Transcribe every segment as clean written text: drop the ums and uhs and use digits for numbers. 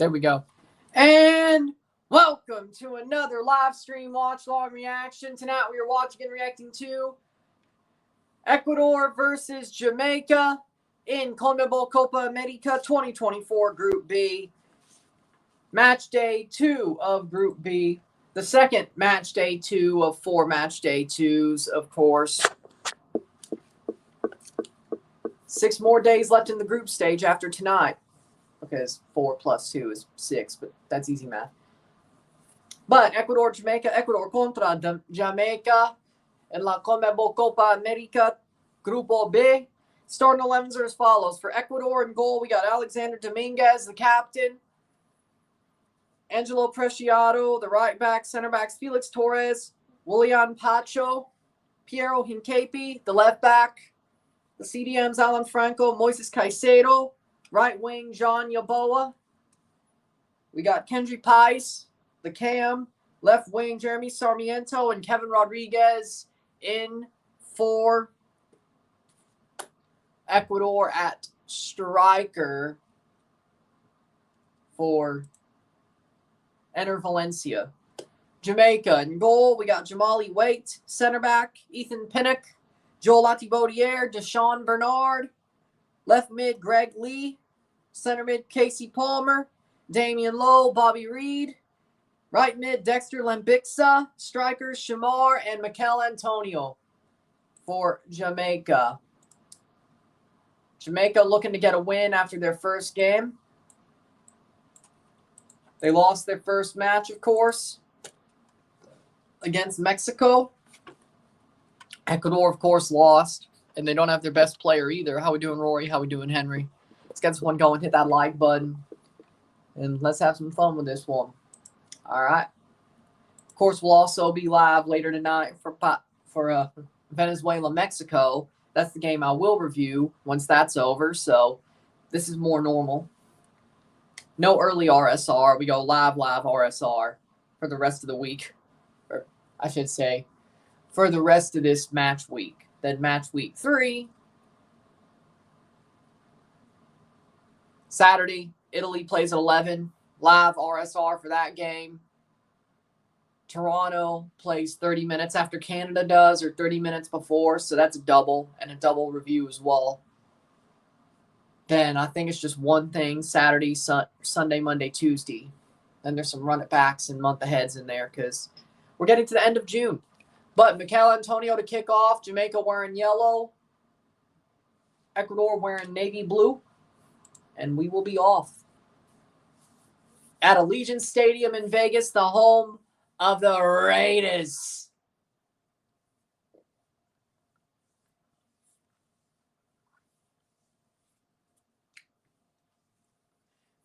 There we go. And welcome to another live stream watch log reaction. Tonight we are watching and reacting to Ecuador versus Jamaica in CONMEBOL Copa América 2024 Group B. Match day 2 of Group B. The second match day 2 of 4 match day 2s, of course. 6 more days left in the group stage after tonight. Because 4 plus 2 is 6, but that's easy math. But Ecuador, Jamaica, Ecuador contra Jamaica in la CONMEBOL Copa América Grupo B. Starting 11s are as follows. For Ecuador in goal, we got Alexander Dominguez, the captain. Angelo Preciado, the right back. Center backs Felix Torres, Willian Pacho, Piero Hincapi, the left back. The CDMs Alan Franco, Moises Caicedo. Right wing, John Yaboa. We got Kendry Pais, the cam. Left wing, Jeremy Sarmiento and Kevin Rodriguez in for Ecuador at striker for Enter Valencia. Jamaica in goal, we got Jamali Waite, center back, Ethan Pinnock, Joel Atibaudier, Deshaun Bernard. Left mid, Greg Lee. Center mid, Casey Palmer. Damian Lowe, Bobby Reed. Right mid, Dexter Lambixa. Strikers, Shamar and Mikel Antonio for Jamaica. Jamaica looking to get a win after their first game. They lost their first match, of course, against Mexico. Ecuador, of course, lost. And they don't have their best player either. How we doing, Rory? How we doing, Henry? Let's get this one going. Hit that like button. And let's have some fun with this one. All right. Of course, we'll also be live later tonight for Venezuela, Mexico. That's the game I will review once that's over. So this is more normal. No early RSR. We go live RSR for the rest of the week. Or I should say, for the rest of this match week. Then match week 3. Saturday, Italy plays at 11. Live RSR for that game. Toronto plays 30 minutes after Canada does, or 30 minutes before. So that's a double, and a double review as well. Then I think it's just one thing, Saturday, Sunday, Monday, Tuesday. Then there's some run-it-backs and month-aheads in there because we're getting to the end of June. But Mikel Antonio to kick off. Jamaica wearing yellow. Ecuador wearing navy blue. And we will be off. At Allegiant Stadium in Vegas, the home of the Raiders.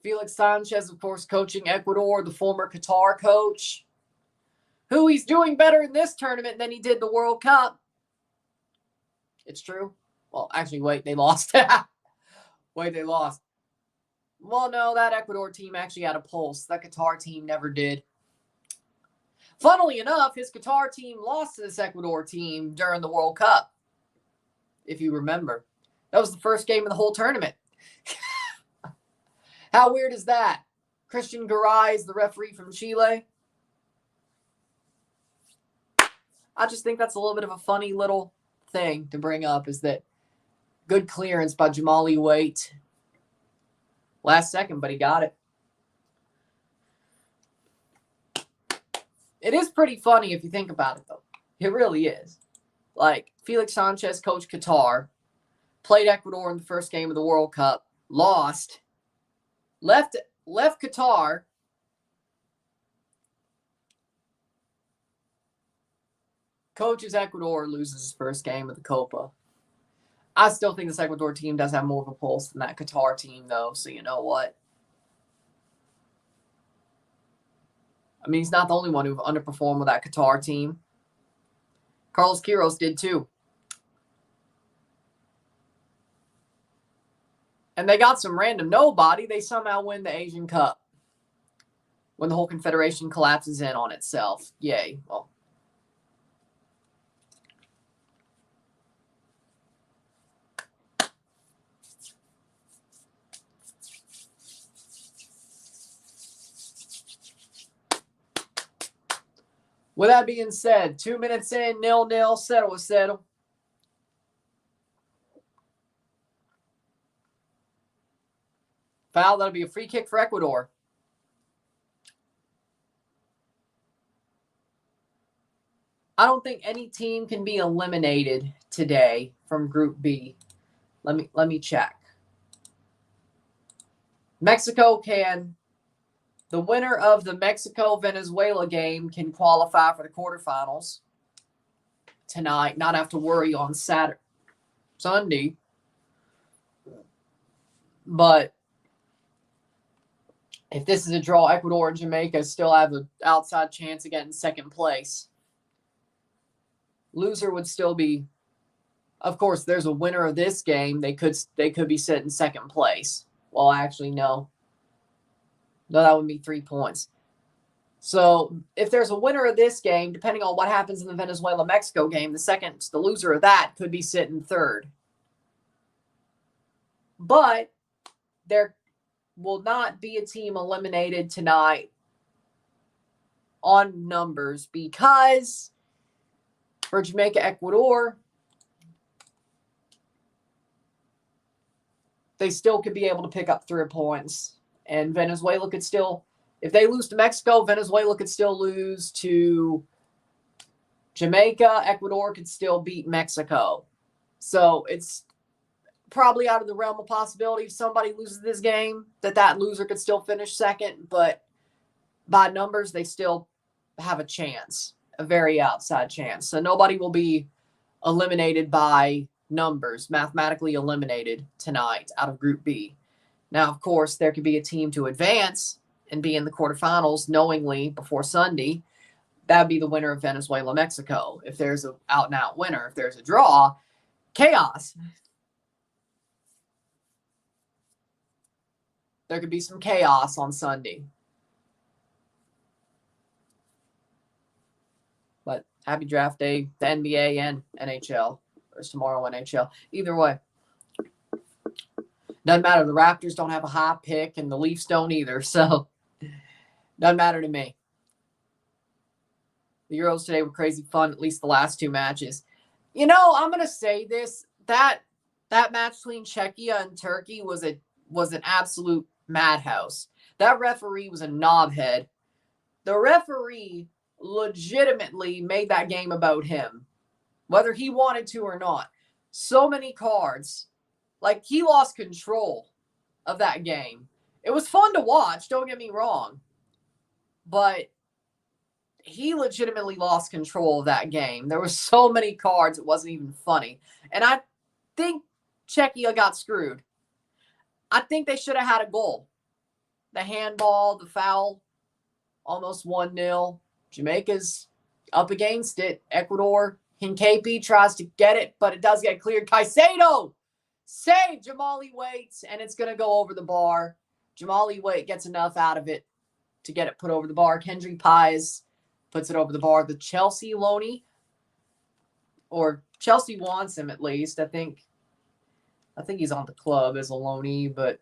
Felix Sanchez, of course, coaching Ecuador, the former Qatar coach. Who he's doing better in this tournament than he did the World Cup. It's true. Well, actually, wait, they lost. Wait, they lost. Well, no, that Ecuador team actually had a pulse. That Qatar team never did. Funnily enough, his Qatar team lost to this Ecuador team during the World Cup. If you remember. That was the first game of the whole tournament. How weird is that? Christian Garay is the referee from Chile. I just think that's a little bit of a funny little thing to bring up, is that good clearance by Jamali Waite. Last second, but he got it. It is pretty funny if you think about it, though. It really is. Like, Felix Sanchez coached Qatar, played Ecuador in the first game of the World Cup, lost, left Qatar, coaches Ecuador, loses his first game of the Copa. I still think this Ecuador team does have more of a pulse than that Qatar team, though, so you know what? I mean, he's not the only one who underperformed with that Qatar team. Carlos Queiroz did, too. And they got some random nobody. They somehow win the Asian Cup when the whole confederation collapses in on itself. Yay. Well, With that being said, 2 minutes in, 0-0, settle. Foul, that'll be a free kick for Ecuador. I don't think any team can be eliminated today from Group B. Let me check. Mexico can. The winner of the Mexico-Venezuela game can qualify for the quarterfinals tonight. Not have to worry on Sunday. But if this is a draw, Ecuador and Jamaica still have an outside chance of getting second place. Loser would still be, of course, there's a winner of this game. They could be sitting second place. Well, actually, no. No, that would be 3 points. So if there's a winner of this game, depending on what happens in the Venezuela-Mexico game, the loser of that could be sitting third. But there will not be a team eliminated tonight on numbers because for Jamaica, Ecuador, they still could be able to pick up 3 points. And Venezuela could still, if they lose to Mexico, Venezuela could still lose to Jamaica. Ecuador could still beat Mexico. So it's probably out of the realm of possibility if somebody loses this game, that loser could still finish second. But by numbers, they still have a chance, a very outside chance. So nobody will be eliminated by numbers, mathematically eliminated tonight out of Group B. Now, of course, there could be a team to advance and be in the quarterfinals knowingly before Sunday. That would be the winner of Venezuela-Mexico. If there's an out-and-out winner, if there's a draw, chaos. There could be some chaos on Sunday. But happy draft day, the NBA and NHL. There's tomorrow NHL. Either way. Doesn't matter. The Raptors don't have a high pick, and the Leafs don't either. So, doesn't matter to me. The Euros today were crazy fun, at least the last 2 matches. You know, I'm going to say this. That match between Czechia and Turkey was an absolute madhouse. That referee was a knobhead. The referee legitimately made that game about him, whether he wanted to or not. So many cards. Like, he lost control of that game. It was fun to watch, don't get me wrong. But he legitimately lost control of that game. There were so many cards, it wasn't even funny. And I think Czechia got screwed. I think they should have had a goal. The handball, the foul, almost 1-0. Jamaica's up against it. Ecuador, Hincapi tries to get it, but it does get cleared. Caicedo! Save! Jamali waits, and it's going to go over the bar. Jamali Waite gets enough out of it to get it put over the bar. Kendry Pies puts it over the bar. The Chelsea loanee, or Chelsea wants him at least. I think he's on the club as a loanee, but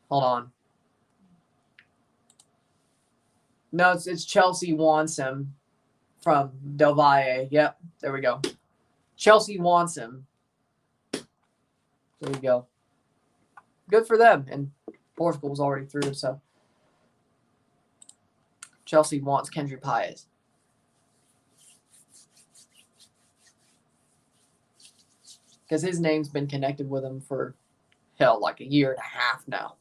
hold on. No, it's Chelsea wants him from Del Valle. Yep, there we go. Chelsea wants him. There we go. Good for them. And Portugal was already through, so Chelsea wants Kendry Pies. Because his name's been connected with him for, hell, like a year and a half now.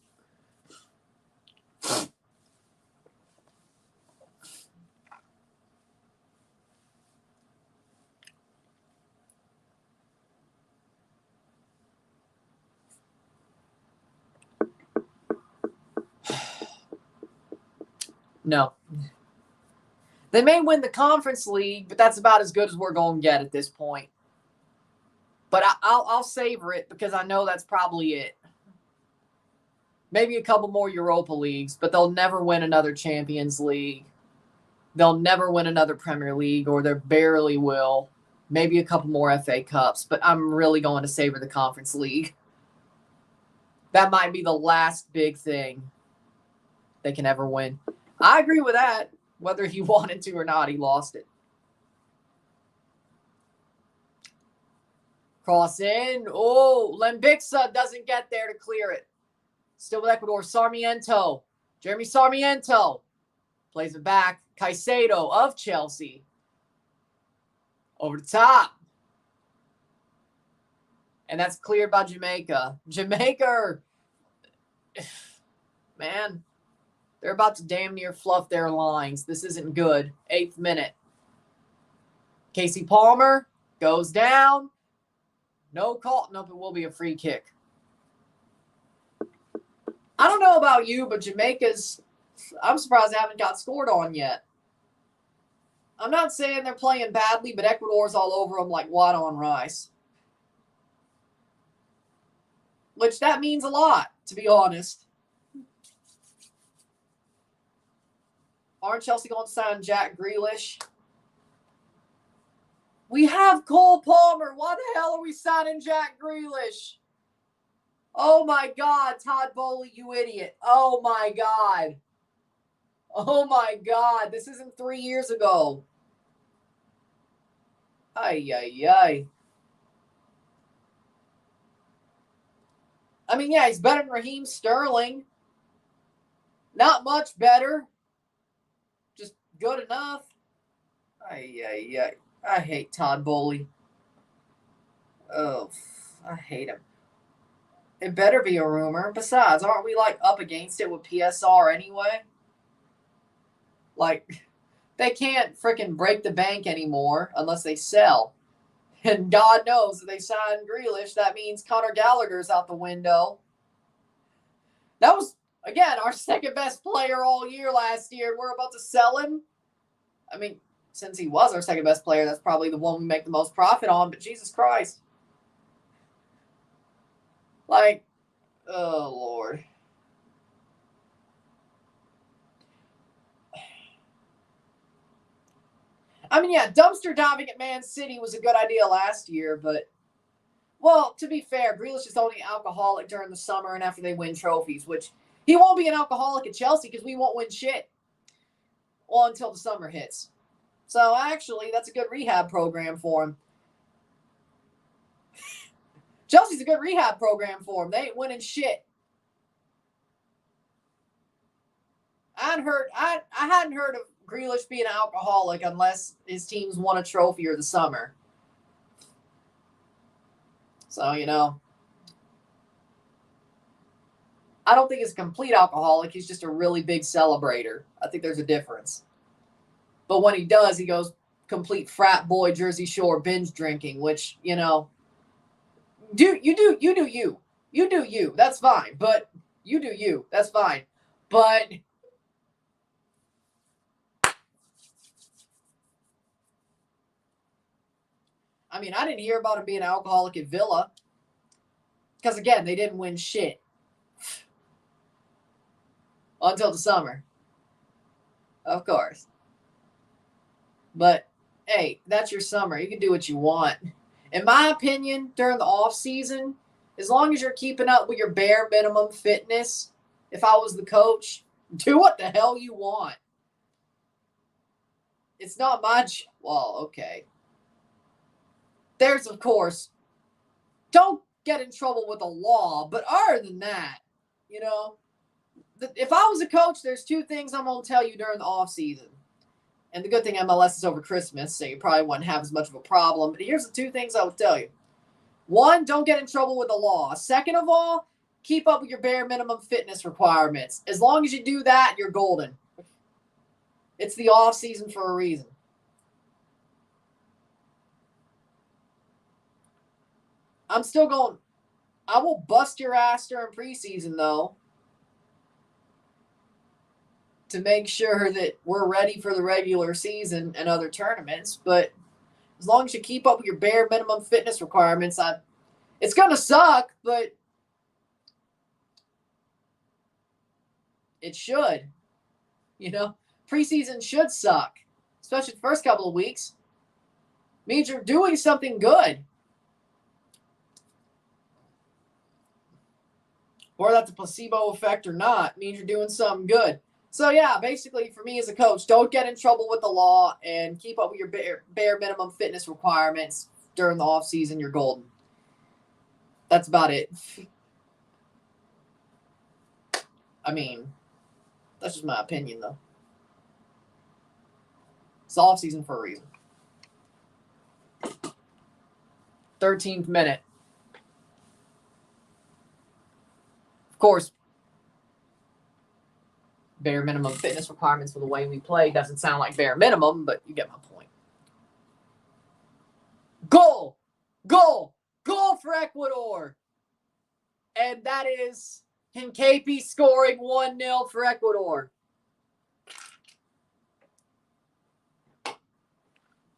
No. They may win the Conference League, but that's about as good as we're going to get at this point. But I'll savor it because I know that's probably it. Maybe a couple more Europa Leagues, but they'll never win another Champions League. They'll never win another Premier League, or they barely will. Maybe a couple more FA Cups, but I'm really going to savor the Conference League. That might be the last big thing they can ever win. I agree with that. Whether he wanted to or not, he lost it. Cross in. Oh, Lembixa doesn't get there to clear it. Still with Ecuador. Sarmiento. Jeremy Sarmiento plays it back. Caicedo of Chelsea. Over the top. And that's cleared by Jamaica. Jamaica, man, they're about to damn near fluff their lines. This isn't good. 8th minute. Casey Palmer goes down. No call. Nope, it will be a free kick. I don't know about you, but Jamaica's, I'm surprised they haven't got scored on yet. I'm not saying they're playing badly, but Ecuador's all over them like water on rice. Which that means a lot, to be honest. Aren't Chelsea going to sign Jack Grealish? We have Cole Palmer. Why the hell are we signing Jack Grealish? Oh my God, Todd Bowley, you idiot. Oh my God. Oh my God. This isn't 3 years ago. Ay, ay, ay. I mean, yeah, he's better than Raheem Sterling. Not much better. Just good enough. Ay, ay, ay. I hate Todd Bowley. Oh, I hate him. It better be a rumor. Besides, aren't we like up against it with PSR anyway? Like, they can't freaking break the bank anymore unless they sell. And God knows if they sign Grealish, that means Conor Gallagher's out the window. That was, again, our second best player all year last year. And we're about to sell him. I mean, since he was our second best player, that's probably the one we make the most profit on. But Jesus Christ. Like, oh, Lord. I mean, yeah, dumpster diving at Man City was a good idea last year, but, well, to be fair, Grealish is only alcoholic during the summer and after they win trophies, which he won't be an alcoholic at Chelsea because we won't win shit. Well, until the summer hits. So, actually, that's a good rehab program for him. Chelsea's a good rehab program for him. They ain't winning shit. I hadn't heard of Grealish being an alcoholic unless his teams won a trophy or the summer. So, you know. I don't think he's a complete alcoholic. He's just a really big celebrator. I think there's a difference. But when he does, he goes complete frat boy Jersey Shore binge drinking, which, you know, you do you. You do you. That's fine. But you do you. That's fine. But I mean, I didn't hear about him being an alcoholic at Villa. Because, again, they didn't win shit. Until the summer. Of course. But, hey, that's your summer. You can do what you want. In my opinion, during the off season, as long as you're keeping up with your bare minimum fitness, if I was the coach, do what the hell you want. It's not much. Well, okay. There's, of course, don't get in trouble with the law, but other than that, you know, if I was a coach, there's two things I'm going to tell you during the off season. And the good thing MLS is over Christmas, so you probably wouldn't have as much of a problem. But here's the two things I would tell you. One, don't get in trouble with the law. Second of all, keep up with your bare minimum fitness requirements. As long as you do that, you're golden. It's the off season for a reason. I'm still going, I will bust your ass during preseason, though, to make sure that we're ready for the regular season and other tournaments. But as long as you keep up with your bare minimum fitness requirements, it's going to suck, but it should. You know, preseason should suck, especially the first couple of weeks. Means you're doing something good. Or that's a placebo effect or not, means you're doing something good. So, yeah, basically for me as a coach, don't get in trouble with the law and keep up with your bare minimum fitness requirements during the off season. You're golden. That's about it. I mean, that's just my opinion, though. It's off season for a reason. 13th minute. Of course, bare minimum fitness requirements for the way we play doesn't sound like bare minimum, but you get my point. Goal! Goal! Goal for Ecuador! And that is Hincapi scoring 1-0 for Ecuador.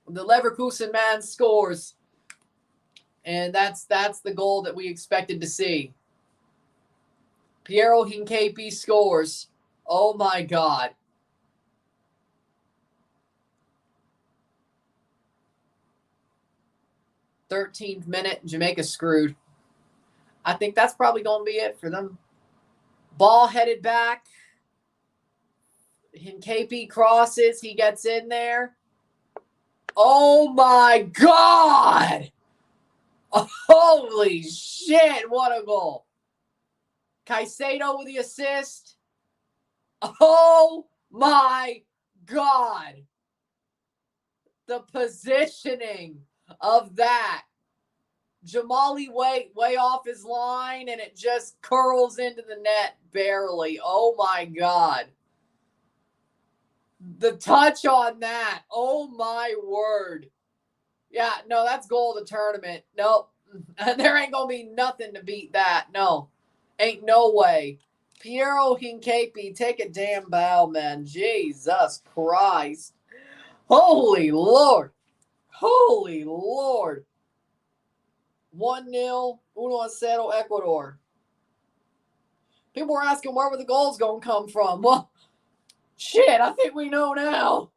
The Leverkusen man scores. And that's the goal that we expected to see. Piero Hincapi scores. Oh my God. '13th minute, Jamaica screwed. I think that's probably going to be it for them. Ball headed back. Hincapi crosses. He gets in there. Oh my God. Holy shit. What a goal. Caicedo with the assist. Oh my God. The positioning of that. Jamali way off his line, and it just curls into the net barely. Oh my God. The touch on that. Oh my word. Yeah, no, that's goal of the tournament. Nope. There ain't going to be nothing to beat that. No. Ain't no way. Piero Hincapi, take a damn bow, man. Jesus Christ. Holy Lord. Holy Lord. 1-0, 1-0 Ecuador. People were asking where were the goals going to come from. Well, shit, I think we know now.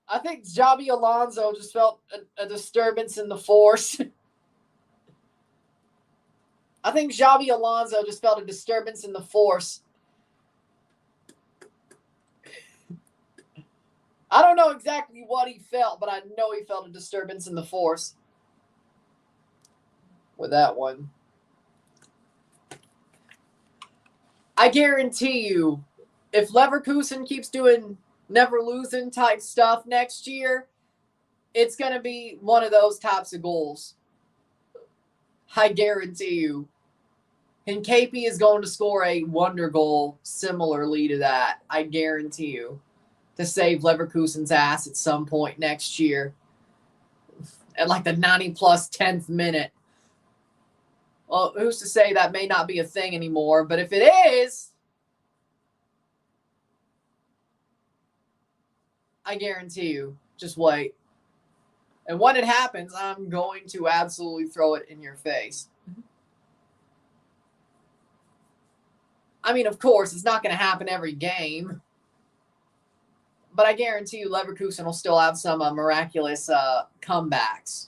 I think Xabi Alonso just felt a disturbance in the force. I think Xabi Alonso just felt a disturbance in the force. I don't know exactly what he felt, but I know he felt a disturbance in the force with that one. I guarantee you, if Leverkusen keeps doing never losing type stuff next year, it's going to be one of those types of goals. I guarantee you. Hincapi is going to score a wonder goal similarly to that. I guarantee you. To save Leverkusen's ass at some point next year. At like the 90-plus 10th minute. Well, who's to say that may not be a thing anymore? But if it is, I guarantee you, just wait. And when it happens, I'm going to absolutely throw it in your face. I mean, of course, it's not going to happen every game. But I guarantee you Leverkusen will still have some miraculous comebacks.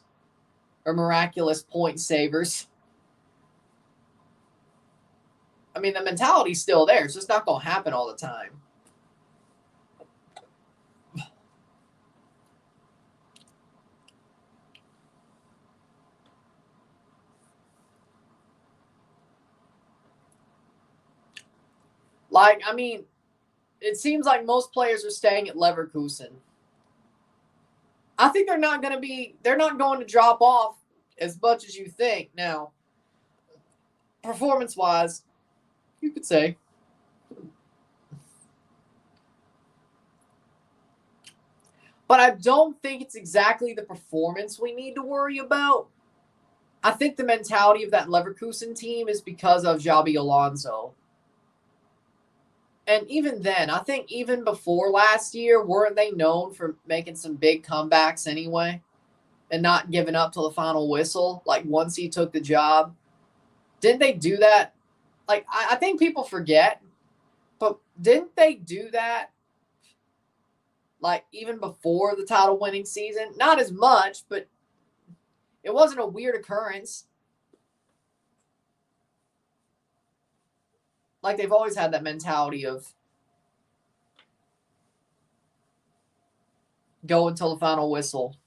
Or miraculous point savers. I mean, the mentality's still there. It's just not going to happen all the time. Like, I mean, it seems like most players are staying at Leverkusen. I think they're not going to drop off as much as you think. Now, performance-wise, you could say. But I don't think it's exactly the performance we need to worry about. I think the mentality of that Leverkusen team is because of Xabi Alonso. And even then, I think even before last year, weren't they known for making some big comebacks anyway? And not giving up till the final whistle, like once he took the job? Didn't they do that? Like, I think people forget, but didn't they do that? Like, even before the title-winning season? Not as much, but It wasn't a weird occurrence. Like, they've always had that mentality of go until the final whistle.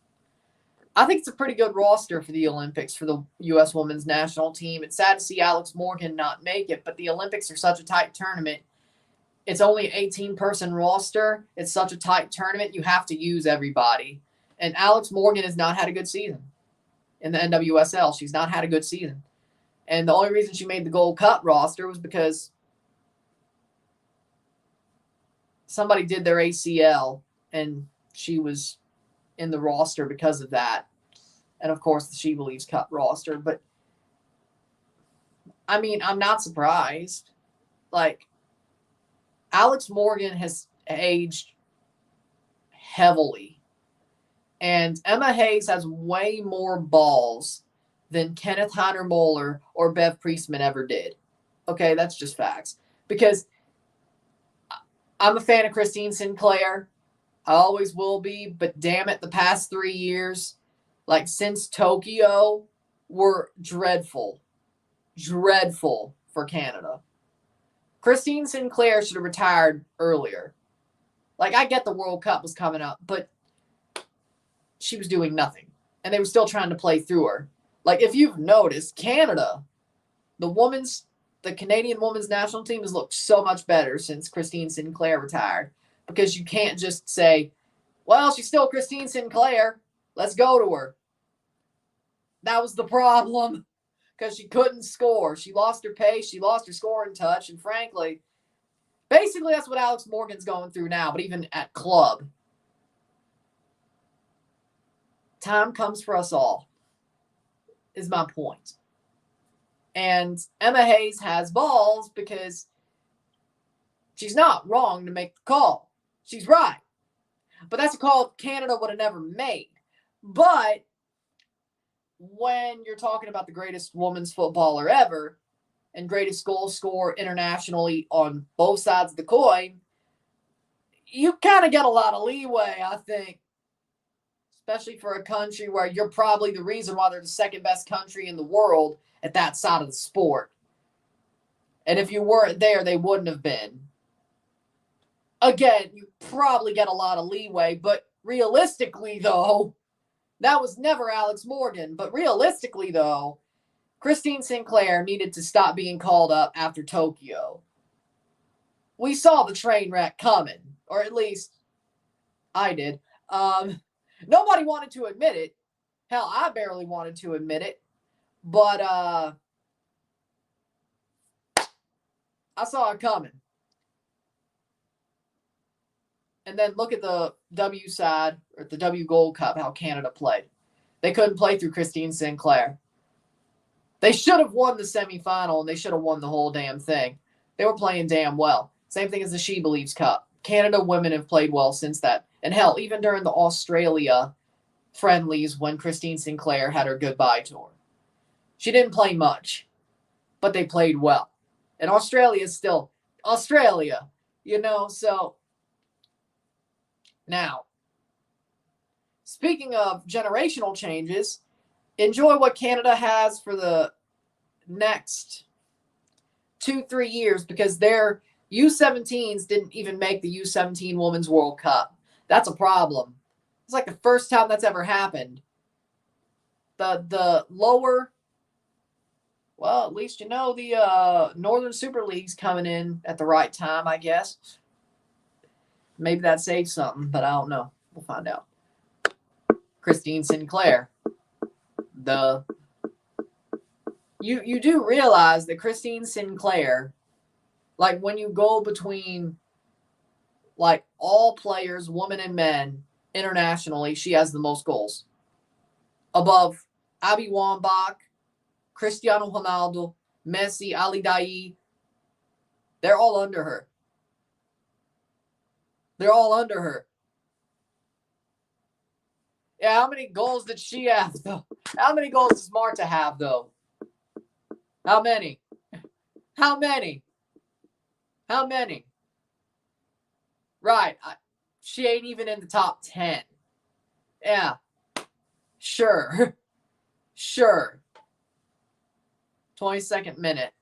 I think it's a pretty good roster for the Olympics for the U.S. women's national team. It's sad to see Alex Morgan not make it, but the Olympics are such a tight tournament. It's only an 18-person roster. It's such a tight tournament. You have to use everybody. And Alex Morgan has not had a good season in the NWSL. She's not had a good season. And the only reason she made the Gold Cup roster was because somebody did their ACL, and she was in the roster because of that. And, of course, the She Believes Cup roster. But, I mean, I'm not surprised. Like, Alex Morgan has aged heavily. And Emma Hayes has way more balls than Kenneth Heiner-Moeller or Bev Priestman ever did. Okay, that's just facts. Because I'm a fan of Christine Sinclair. I always will be. But damn it, the past 3 years, like since Tokyo, were dreadful. Dreadful for Canada. Christine Sinclair should have retired earlier. Like, I get the World Cup was coming up, but she was doing nothing. And they were still trying to play through her. Like, if you've noticed, Canada, the Canadian women's national team has looked so much better since Christine Sinclair retired. Because you can't just say, well, she's still Christine Sinclair. Let's go to her. That was the problem. Because she couldn't score. She lost her pace. She lost her scoring touch. And frankly, basically that's what Alex Morgan's going through now. But even at club, time comes for us all, is my point. And Emma Hayes has balls because she's not wrong to make the call. She's right. But that's a call Canada would have never made. But when you're talking about the greatest women's footballer ever and greatest goal scorer internationally on both sides of the coin, you kind of get a lot of leeway, I think, especially for a country where you're probably the reason why they're the second best country in the world at that side of the sport. And if you weren't there, they wouldn't have been. Again, you probably get a lot of leeway, but realistically, though, that was never Alex Morgan. But realistically, though, Christine Sinclair needed to stop being called up after Tokyo. We saw the train wreck coming, or at least I did. Nobody wanted to admit it. Hell, I barely wanted to admit it. But I saw it coming. And then look at the W side, or the W Gold Cup, how Canada played. They couldn't play through Christine Sinclair. They should have won the semifinal, and they should have won the whole damn thing. They were playing damn well. Same thing as the She Believes Cup. Canada women have played well since that. And hell, even during the Australia friendlies when Christine Sinclair had her goodbye tour. She didn't play much, but they played well. And Australia is still Australia, so... Now, speaking of generational changes, enjoy what Canada has for the next 2-3 years because their U17s didn't even make the U17 Women's World Cup. That's a problem. It's like the first time that's ever happened. The lower, well, at least the Northern Super League's coming in at the right time, I guess. Maybe that saves something, but I don't know. We'll find out. Christine Sinclair. You do realize that Christine Sinclair, like when you go between like all players, women and men, internationally, she has the most goals. Above Abby Wambach, Cristiano Ronaldo, Messi, Ali Daei. They're all under her. They're all under her. Yeah, how many goals did she have, though? How many goals does Marta have, though? How many? How many? How many? Right. She ain't even in the top 10. Yeah. Sure. Sure. 22nd minute.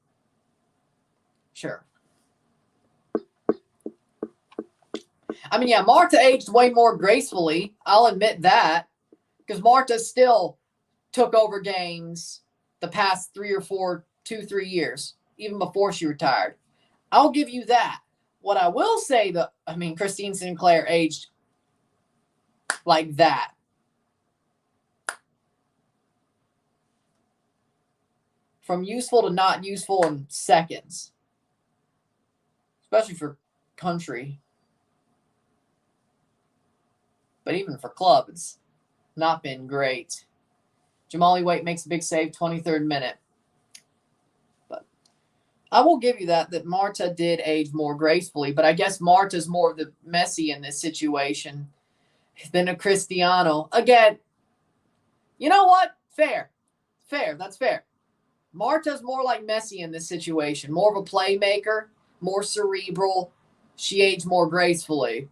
Sure. I mean, yeah, Marta aged way more gracefully. I'll admit that. Because Marta still took over games the past 2-3 years, even before she retired. I'll give you that. What I will say, Christine Sinclair aged like that. From useful to not useful in seconds. Especially for country. But even for club, it's not been great. Jamali Waite makes a big save, 23rd minute. But I will give you that Marta did age more gracefully, but I guess Marta's more of the Messi in this situation than a Cristiano. Again, you know what? Fair. That's fair. Marta's more like Messi in this situation. More of a playmaker, more cerebral. She aged more gracefully.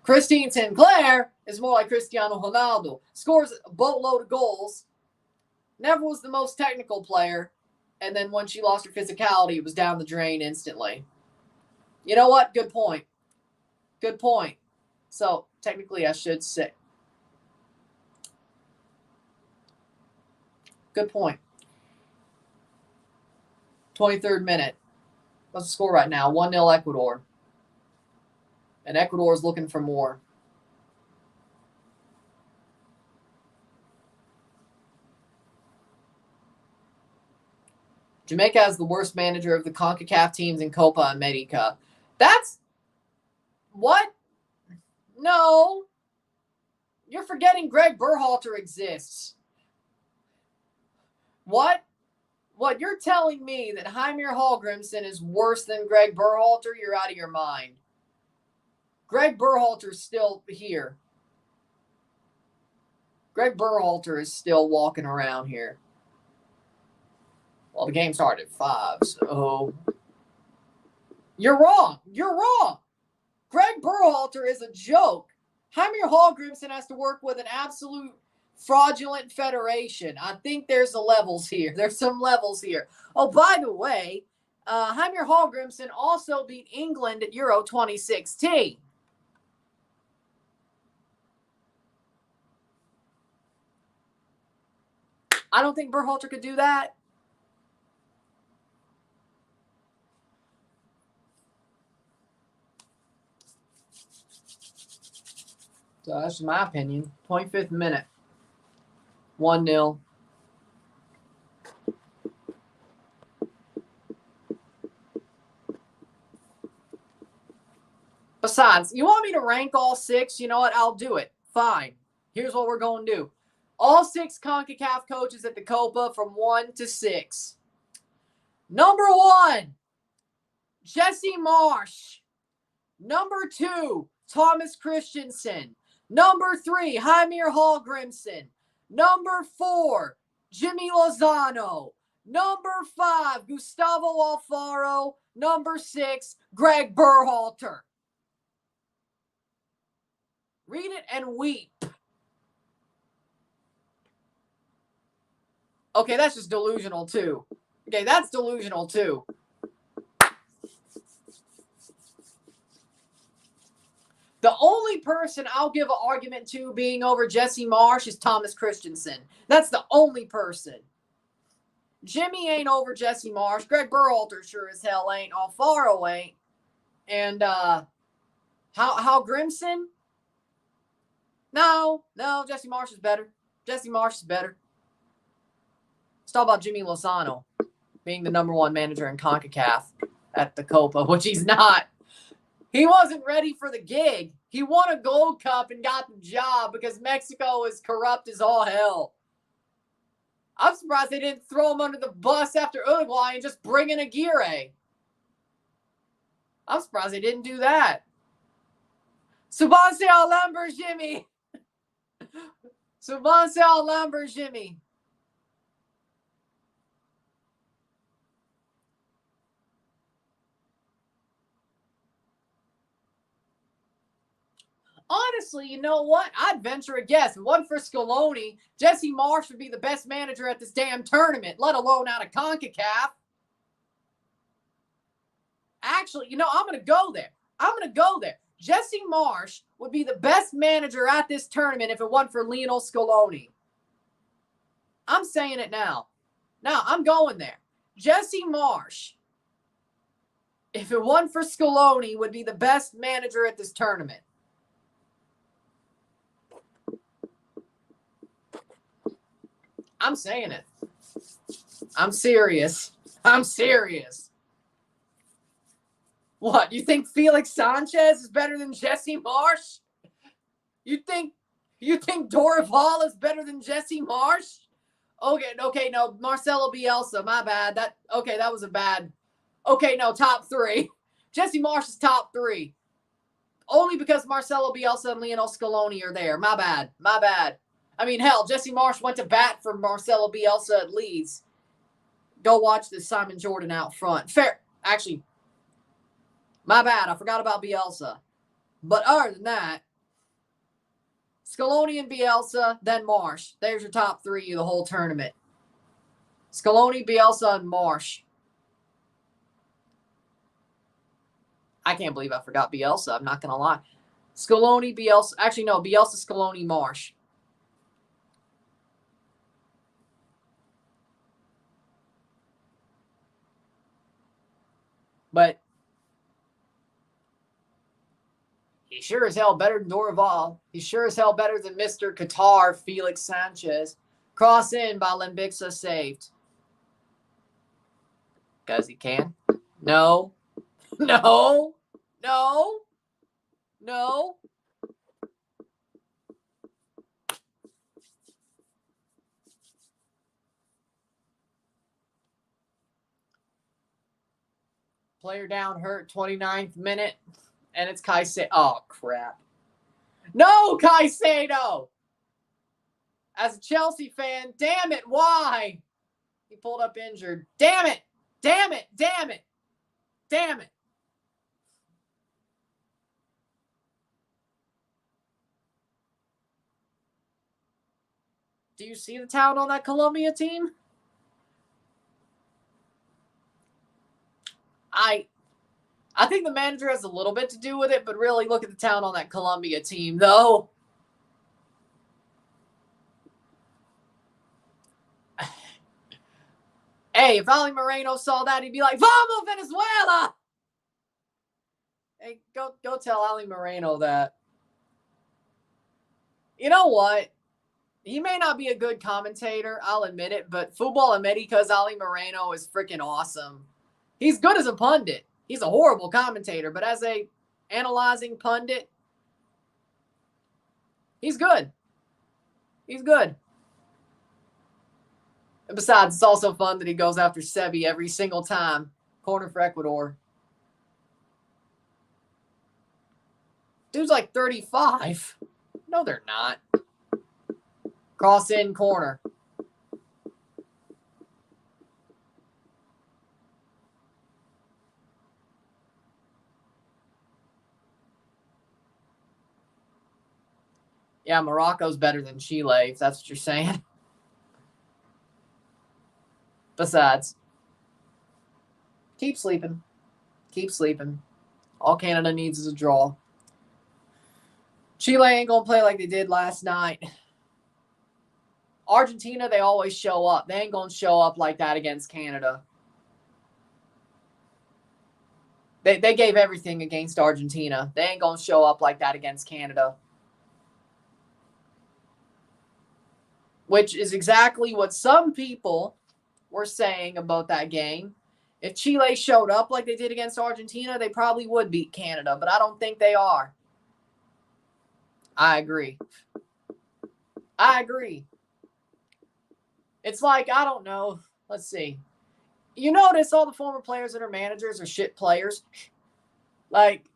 Christine Sinclair is more like Cristiano Ronaldo. Scores a boatload of goals. Never was the most technical player. And then when she lost her physicality, it was down the drain instantly. You know what? Good point. Good point. So, technically, I should say. Good point. 23rd minute. What's the score right now? 1-0 Ecuador. And Ecuador is looking for more. Jamaica has the worst manager of the CONCACAF teams in Copa America. That's... What? No. You're forgetting Greg Berhalter exists. What? What, you're telling me that Heimir Hallgrimsson is worse than Greg Berhalter? You're out of your mind. Greg Berhalter's still here. Greg Berhalter is still walking around here. Well, the game started at 5, so... You're wrong. You're wrong. Greg Berhalter is a joke. Heimir Hallgrimsson has to work with an absolute fraudulent federation. I think there's the levels here. There's some levels here. Oh, by the way, Heimir Hallgrimsson also beat England at Euro 2016. I don't think Berhalter could do that. So that's my opinion. 25th minute. 1-0. Besides, you want me to rank all 6? You know what? I'll do it. Fine. Here's what we're going to do. All 6 CONCACAF coaches at the Copa from 1 to 6. Number 1, Jesse Marsch. Number 2, Thomas Christensen. Number 3, Heimir Hallgrimsson. Number 4, Jimmy Lozano. Number 5, Gustavo Alfaro. Number 6, Greg Berhalter. Read it and weep. Okay, that's just delusional too. Okay, that's delusional too. The only person I'll give an argument to being over Jesse Marsch is Thomas Christensen. That's the only person. Jimmy ain't over Jesse Marsch. Greg Berhalter sure as hell ain't. Alfaro ain't. And Hallgrimsson? No, Jesse Marsch is better. Jesse Marsch is better. Let's talk about Jimmy Lozano being the number 1 manager in CONCACAF at the Copa, which he's not. He wasn't ready for the gig. He won a Gold Cup and got the job because Mexico is corrupt as all hell. I'm surprised they didn't throw him under the bus after Uruguay and just bring in Aguirre. I'm surprised they didn't do that. Subanse Alamber Jimmy. Subanse Alamber Jimmy. Honestly, you know what? I'd venture a guess. If it wasn't for Scaloni, Jesse Marsh would be the best manager at this damn tournament, let alone out of CONCACAF. Actually, you know, I'm going to go there. Jesse Marsh would be the best manager at this tournament if it wasn't for Lionel Scaloni. I'm saying it now. Now, I'm going there. Jesse Marsh, if it wasn't for Scaloni, would be the best manager at this tournament. I'm saying it. I'm serious. What, you think Felix Sanchez is better than Jesse Marsh? You think Dorival is better than Jesse Marsh? Okay, no, Marcelo Bielsa, my bad. That was a bad. Okay, no, top 3. Jesse Marsh is top 3. Only because Marcelo Bielsa and Lionel Scaloni are there. My bad. I mean, hell, Jesse Marsh went to bat for Marcelo Bielsa at Leeds. Go watch this Simon Jordan out front. Fair. Actually, my bad. I forgot about Bielsa. But other than that, Scaloni and Bielsa, then Marsh. There's your top 3 of the whole tournament. Scaloni, Bielsa, and Marsh. I can't believe I forgot Bielsa. I'm not going to lie. Scaloni, Bielsa. Actually, no. Bielsa, Scaloni, Marsh. But he's sure as hell better than Dorival. He's sure as hell better than Mr. Qatar, Felix Sanchez. Cross in by Lembixa saved. Because he can. No. Player down hurt, 29th minute. And it's Caicedo. Oh, crap. No, Caicedo! As a Chelsea fan, damn it, why? He pulled up injured. Damn it! Do you see the talent on that Colombia team? I think the manager has a little bit to do with it, but really look at the talent on that Colombia team, though. Hey, if Ali Moreno saw that, he'd be like, "Vamos, Venezuela!" Hey, go tell Ali Moreno that. You know what? He may not be a good commentator, I'll admit it, but Football America's Ali Moreno is freaking awesome. He's good as a pundit. He's a horrible commentator, but as a analyzing pundit, he's good. And besides, it's also fun that he goes after Sebi every single time. Corner for Ecuador. Dude's like 35. No, they're not. Cross in corner. Yeah, Morocco's better than Chile, if that's what you're saying. Besides, keep sleeping. All Canada needs is a draw. Chile ain't going to play like they did last night. Argentina, they always show up. They ain't going to show up like that against Canada. They gave everything against Argentina. They ain't going to show up like that against Canada. Which is exactly what some people were saying about that game. If Chile showed up like they did against Argentina, they probably would beat Canada, but I don't think they are. I agree. It's like, I don't know. Let's see. You notice all the former players that are managers are shit players? Like,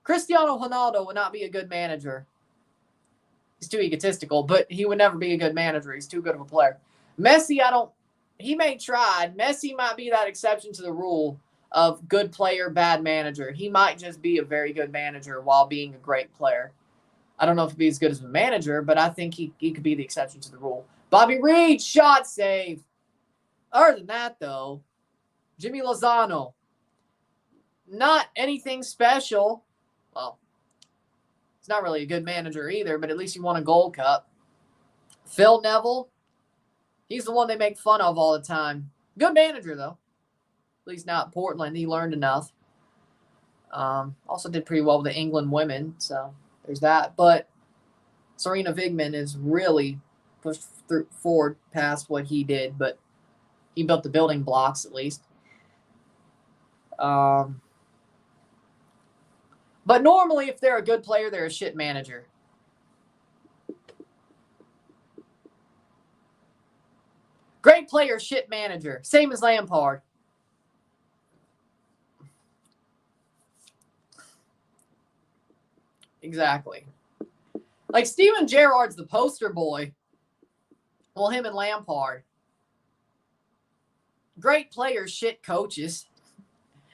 Cristiano Ronaldo would not be a good manager. He's too egotistical, but he would never be a good manager. He's too good of a player. Messi, he may try. Messi might be that exception to the rule. of good player, bad manager. He might just be a very good manager while being a great player. I don't know if he'd be as good as a manager, but I think he could be the exception to the rule. Bobby Reed, shot save. Other than that, though, Jimmy Lozano, not anything special. Well, he's not really a good manager either, but at least he won a Gold Cup. Phil Neville, he's the one they make fun of all the time. Good manager, though. At least now at Portland, he learned enough. Also did pretty well with the England women, so there's that. But Serena Vigman is really pushed forward past what he did, but he built the building blocks at least. But normally, if they're a good player, they're a shit manager. Great player, shit manager. Same as Lampard. Exactly. Like Steven Gerrard's the poster boy. Well, him and Lampard. Great players, shit coaches.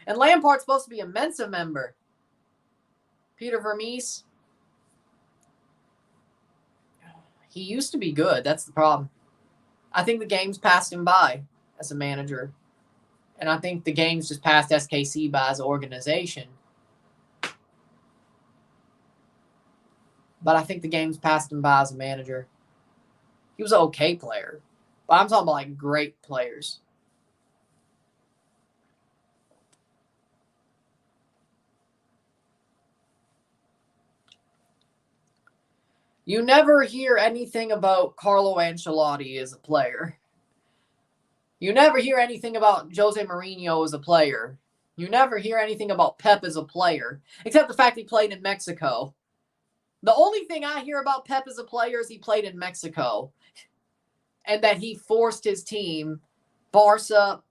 And Lampard's supposed to be a Mensa member. Peter Vermees. He used to be good. That's the problem. I think the game's passed him by as a manager. And I think the game's just passed SKC by as an organization. But I think the game's passed him by as a manager. He was an okay player. But I'm talking about, like, great players. You never hear anything about Carlo Ancelotti as a player. You never hear anything about Jose Mourinho as a player. You never hear anything about Pep as a player, except the fact he played in Mexico. The only thing I hear about Pep as a player is he played in Mexico and that he forced his team, Barca,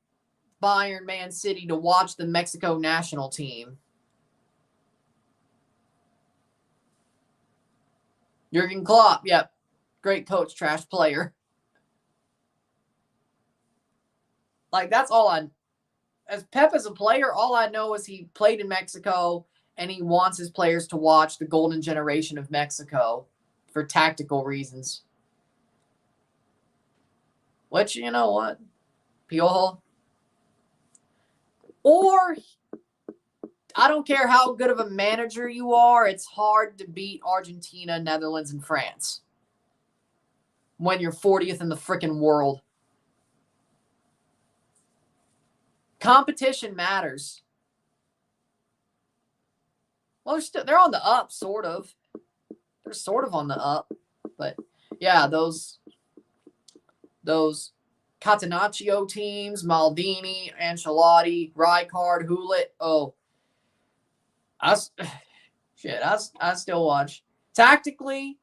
Bayern, Man City, to watch the Mexico national team. Jurgen Klopp, yep. Great coach, trash player. Like, that's all I... As Pep as a player, all I know is he played in Mexico and he wants his players to watch the golden generation of Mexico for tactical reasons. Which, you know what? Piojo. Or, I don't care how good of a manager you are, it's hard to beat Argentina, Netherlands, and France when you're 40th in the frickin' world. Competition matters. Well, they're on the up, sort of. They're sort of on the up. But, yeah, those Catenaccio teams, Maldini, Ancelotti, Rijkaard, Hulit. Oh, I still watch. Tactically,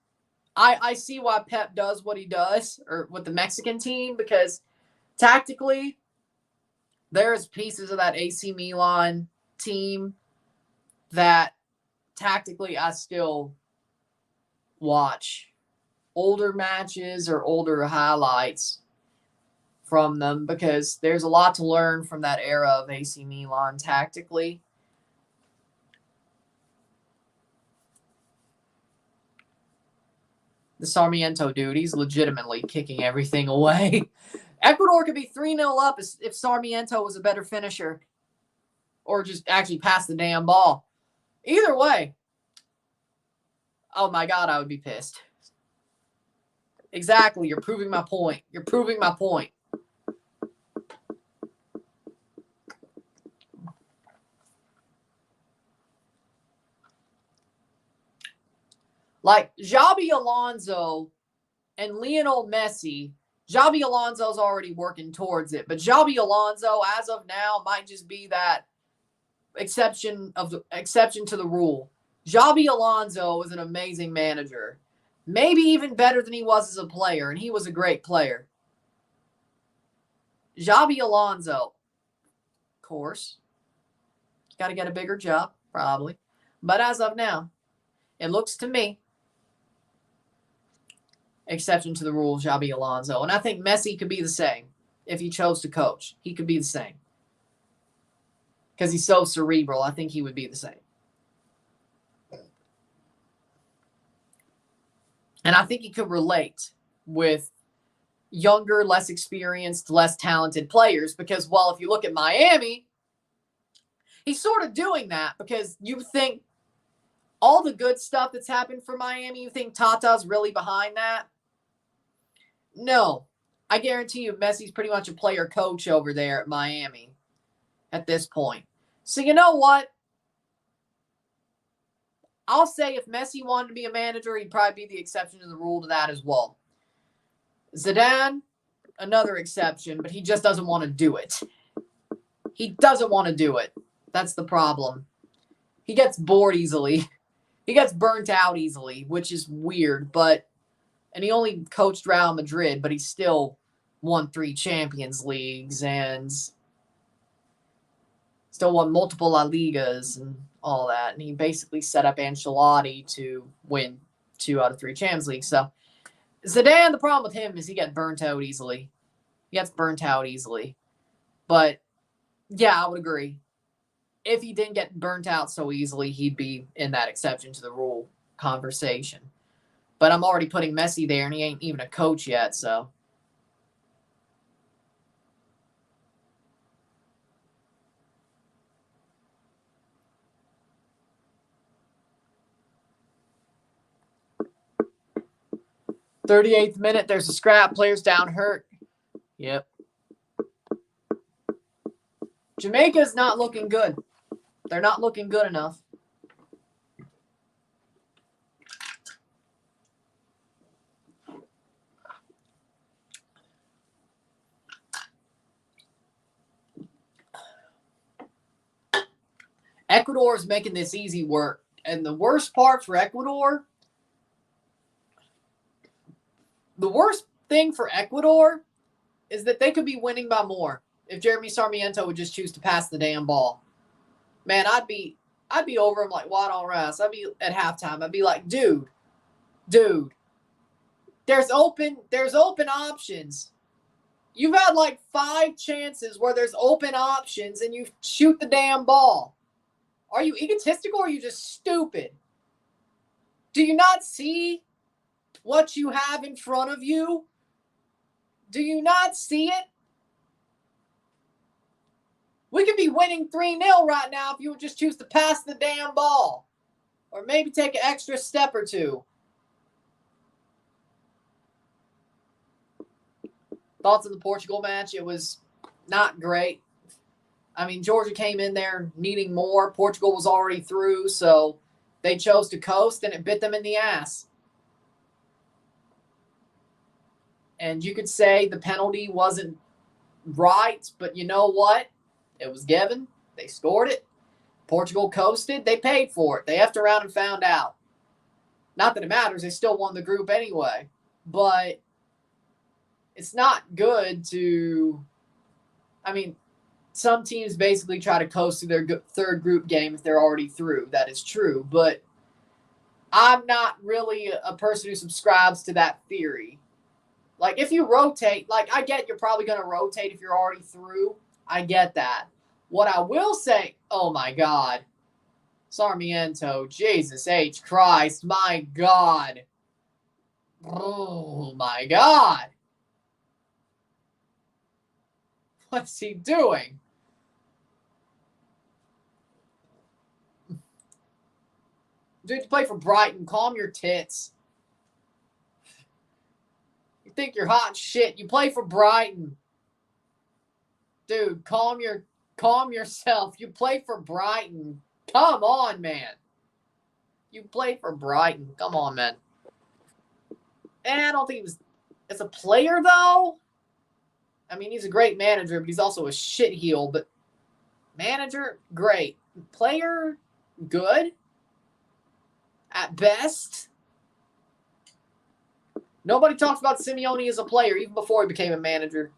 I see why Pep does what he does, or with the Mexican team, because tactically, there's pieces of that AC Milan team that tactically I still watch. Older matches or older highlights from them, because there's a lot to learn from that era of AC Milan tactically. The Sarmiento dude, he's legitimately kicking everything away. Ecuador could be 3-0 up if Sarmiento was a better finisher or just actually pass the damn ball. Either way, oh my God, I would be pissed. Exactly, you're proving my point. You're proving my point. Like, Xabi Alonso and Lionel Messi, Xabi Alonso's already working towards it, but Xabi Alonso, as of now, might just be that exception to the rule. Xabi Alonso is an amazing manager. Maybe even better than he was as a player, and he was a great player. Xabi Alonso, of course, got to get a bigger job, probably. But as of now, it looks to me, exception to the rule, Xabi Alonso. And I think Messi could be the same if he chose to coach. He could be the same. because he's so cerebral. I think he would be the same. And I think he could relate with younger, less experienced, less talented players because, well, if you look at Miami, he's sort of doing that because you think all the good stuff that's happened for Miami, you think Tata's really behind that? No. I guarantee you Messi's pretty much a player coach over there at Miami at this point. So you know what? I'll say if Messi wanted to be a manager, he'd probably be the exception to the rule to that as well. Zidane, another exception, but he just doesn't want to do it. He doesn't want to do it. That's the problem. He gets bored easily. He gets burnt out easily, which is weird, and he only coached Real Madrid, but he still won 3 Champions Leagues and still won multiple La Ligas and all that. And he basically set up Ancelotti to win 2 out of 3 Champions Leagues. So Zidane, the problem with him is he gets burnt out easily. But yeah, I would agree. If he didn't get burnt out so easily, he'd be in that exception to the rule conversation. But I'm already putting Messi there, and he ain't even a coach yet, so. "38th minute, there's a scrap. Players down hurt." Yep. Jamaica's not looking good. They're not looking good enough. Ecuador is making this easy work. And the worst part for Ecuador, the worst thing for Ecuador is that they could be winning by more if Jeremy Sarmiento would just choose to pass the damn ball. Man, I'd be over him like Watt on Rice. I'd be at halftime. I'd be like, dude, there's open options. You've had like 5 chances where there's open options and you shoot the damn ball. Are you egotistical or are you just stupid? Do you not see what you have in front of you? Do you not see it? We could be winning 3-0 right now if you would just choose to pass the damn ball. Or maybe take an extra step or 2. Thoughts on the Portugal match? It was not great. I mean, Georgia came in there needing more. Portugal was already through, so they chose to coast, and it bit them in the ass. And you could say the penalty wasn't right, but you know what? It was given. They scored it. Portugal coasted. They paid for it. They effed around and found out. Not that it matters. They still won the group anyway. But it's not good to... I mean, some teams basically try to coast through their 3rd group game if they're already through. That is true. But I'm not really a person who subscribes to that theory. Like, if you rotate, like, I get you're probably going to rotate if you're already through. I get that. What I will say, oh, my God. Sarmiento, Jesus H. Christ, my God. Oh, my God. What's he doing? Dude, you play for Brighton. Calm your tits. You think you're hot shit. You play for Brighton. Dude, calm yourself. You play for Brighton. Come on, man. You play for Brighton. Come on, man. And I don't think it's a player, though. I mean, he's a great manager, but he's also a shitheel. But manager, great. Player, good. At best. Nobody talks about Simeone as a player, even before he became a manager.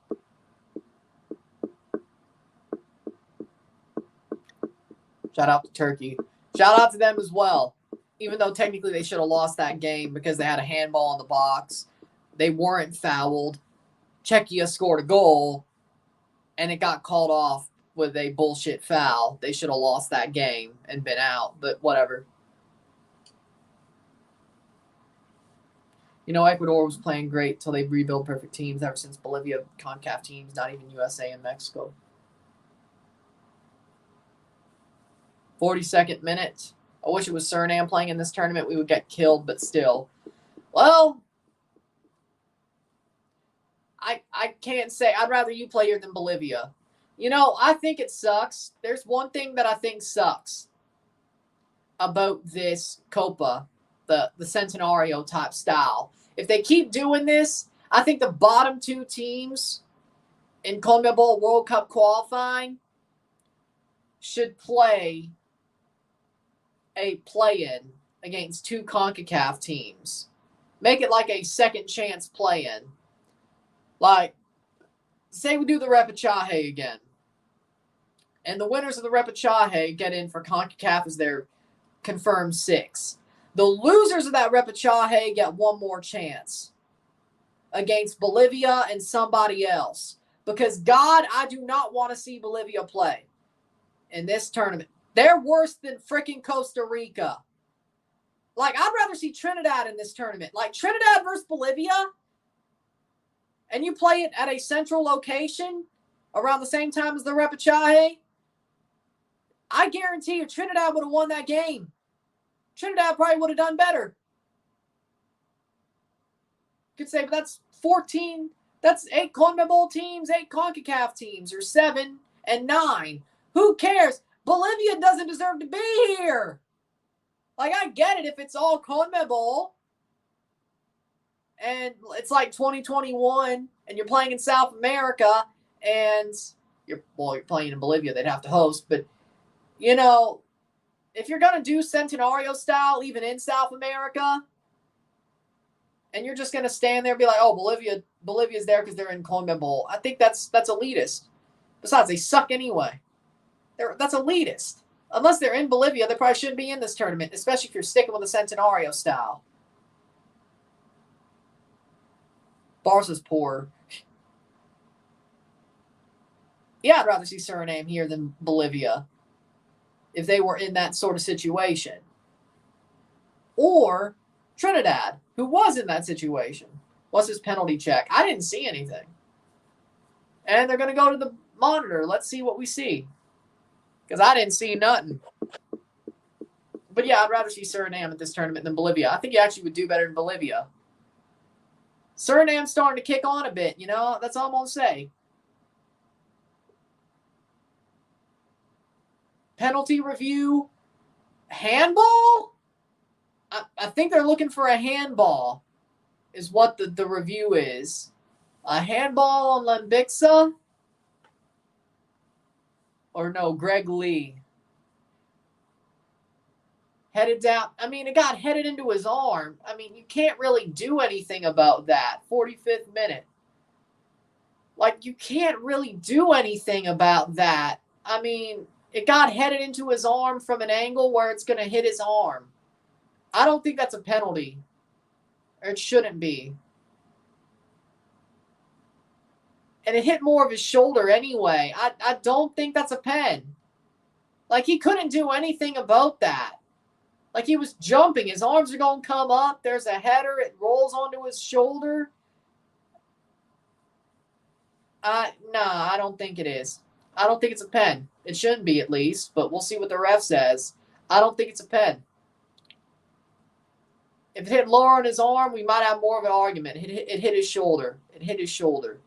Shout out to Turkey. Shout out to them as well. Even though technically they should have lost that game because they had a handball in the box. They weren't fouled. Czechia scored a goal, and it got called off with a bullshit foul. They should have lost that game and been out, but whatever. You know, Ecuador was playing great till they rebuilt perfect teams ever since Bolivia, CONCACAF teams, not even USA and Mexico. 42nd minute. I wish it was Suriname playing in this tournament. We would get killed, but still. Well, I can't say. I'd rather you play here than Bolivia. You know, I think it sucks. There's one thing that I think sucks about this Copa, the Centenario type style. If they keep doing this, I think the bottom two teams in CONMEBOL World Cup qualifying should play a play-in against two CONCACAF teams. Make it like a second chance play-in. Like, say we do the repechaje again. And the winners of the repechaje get in for CONCACAF as their confirmed 6. The losers of that repechaje get one more chance against Bolivia and somebody else. Because, God, I do not want to see Bolivia play in this tournament. They're worse than freaking Costa Rica. Like, I'd rather see Trinidad in this tournament. Like, Trinidad versus Bolivia, and you play it at a central location around the same time as the repechaje, I guarantee you Trinidad would have won that game. Trinidad probably would have done better. You could say, but that's 14. That's 8 CONMEBOL teams, 8 CONCACAF teams, or 7 and 9. Who cares? Bolivia doesn't deserve to be here. Like, I get it if it's all CONMEBOL and it's like 2021 and you're playing in South America and you're playing in Bolivia, they'd have to host. But, you know, if you're going to do Centenario style, even in South America, and you're just going to stand there and be like, oh, Bolivia's there because they're in CONMEBOL, I think that's elitist. Besides, they suck anyway. That's elitist. Unless they're in Bolivia, they probably shouldn't be in this tournament, especially if you're sticking with the Centenario style. Barca's poor. Yeah, I'd rather see Suriname here than Bolivia if they were in that sort of situation. Or Trinidad, who was in that situation. What's his penalty check? I didn't see anything. And they're going to go to the monitor. Let's see what we see. Because I didn't see nothing. But yeah, I'd rather see Suriname at this tournament than Bolivia. I think he actually would do better than Bolivia. Suriname's starting to kick on a bit, you know? That's all I'm going to say. Penalty review. Handball? I think they're looking for a handball is what the review is. A handball on Lambixa? Or no, Greg Lee. Headed down. I mean, it got headed into his arm. I mean, you can't really do anything about that. 45th minute. Like, you can't really do anything about that. I mean, it got headed into his arm from an angle where it's going to hit his arm. I don't think that's a penalty. Or it shouldn't be. And it hit more of his shoulder anyway. I don't think that's a pen. Like, he couldn't do anything about that. Like, he was jumping. His arms are going to come up. There's a header. It rolls onto his shoulder. Nah, I don't think it is. I don't think it's a pen. It shouldn't be, at least. But we'll see what the ref says. I don't think it's a pen. If it hit lower on his arm, we might have more of an argument. It hit his shoulder. It hit his shoulder.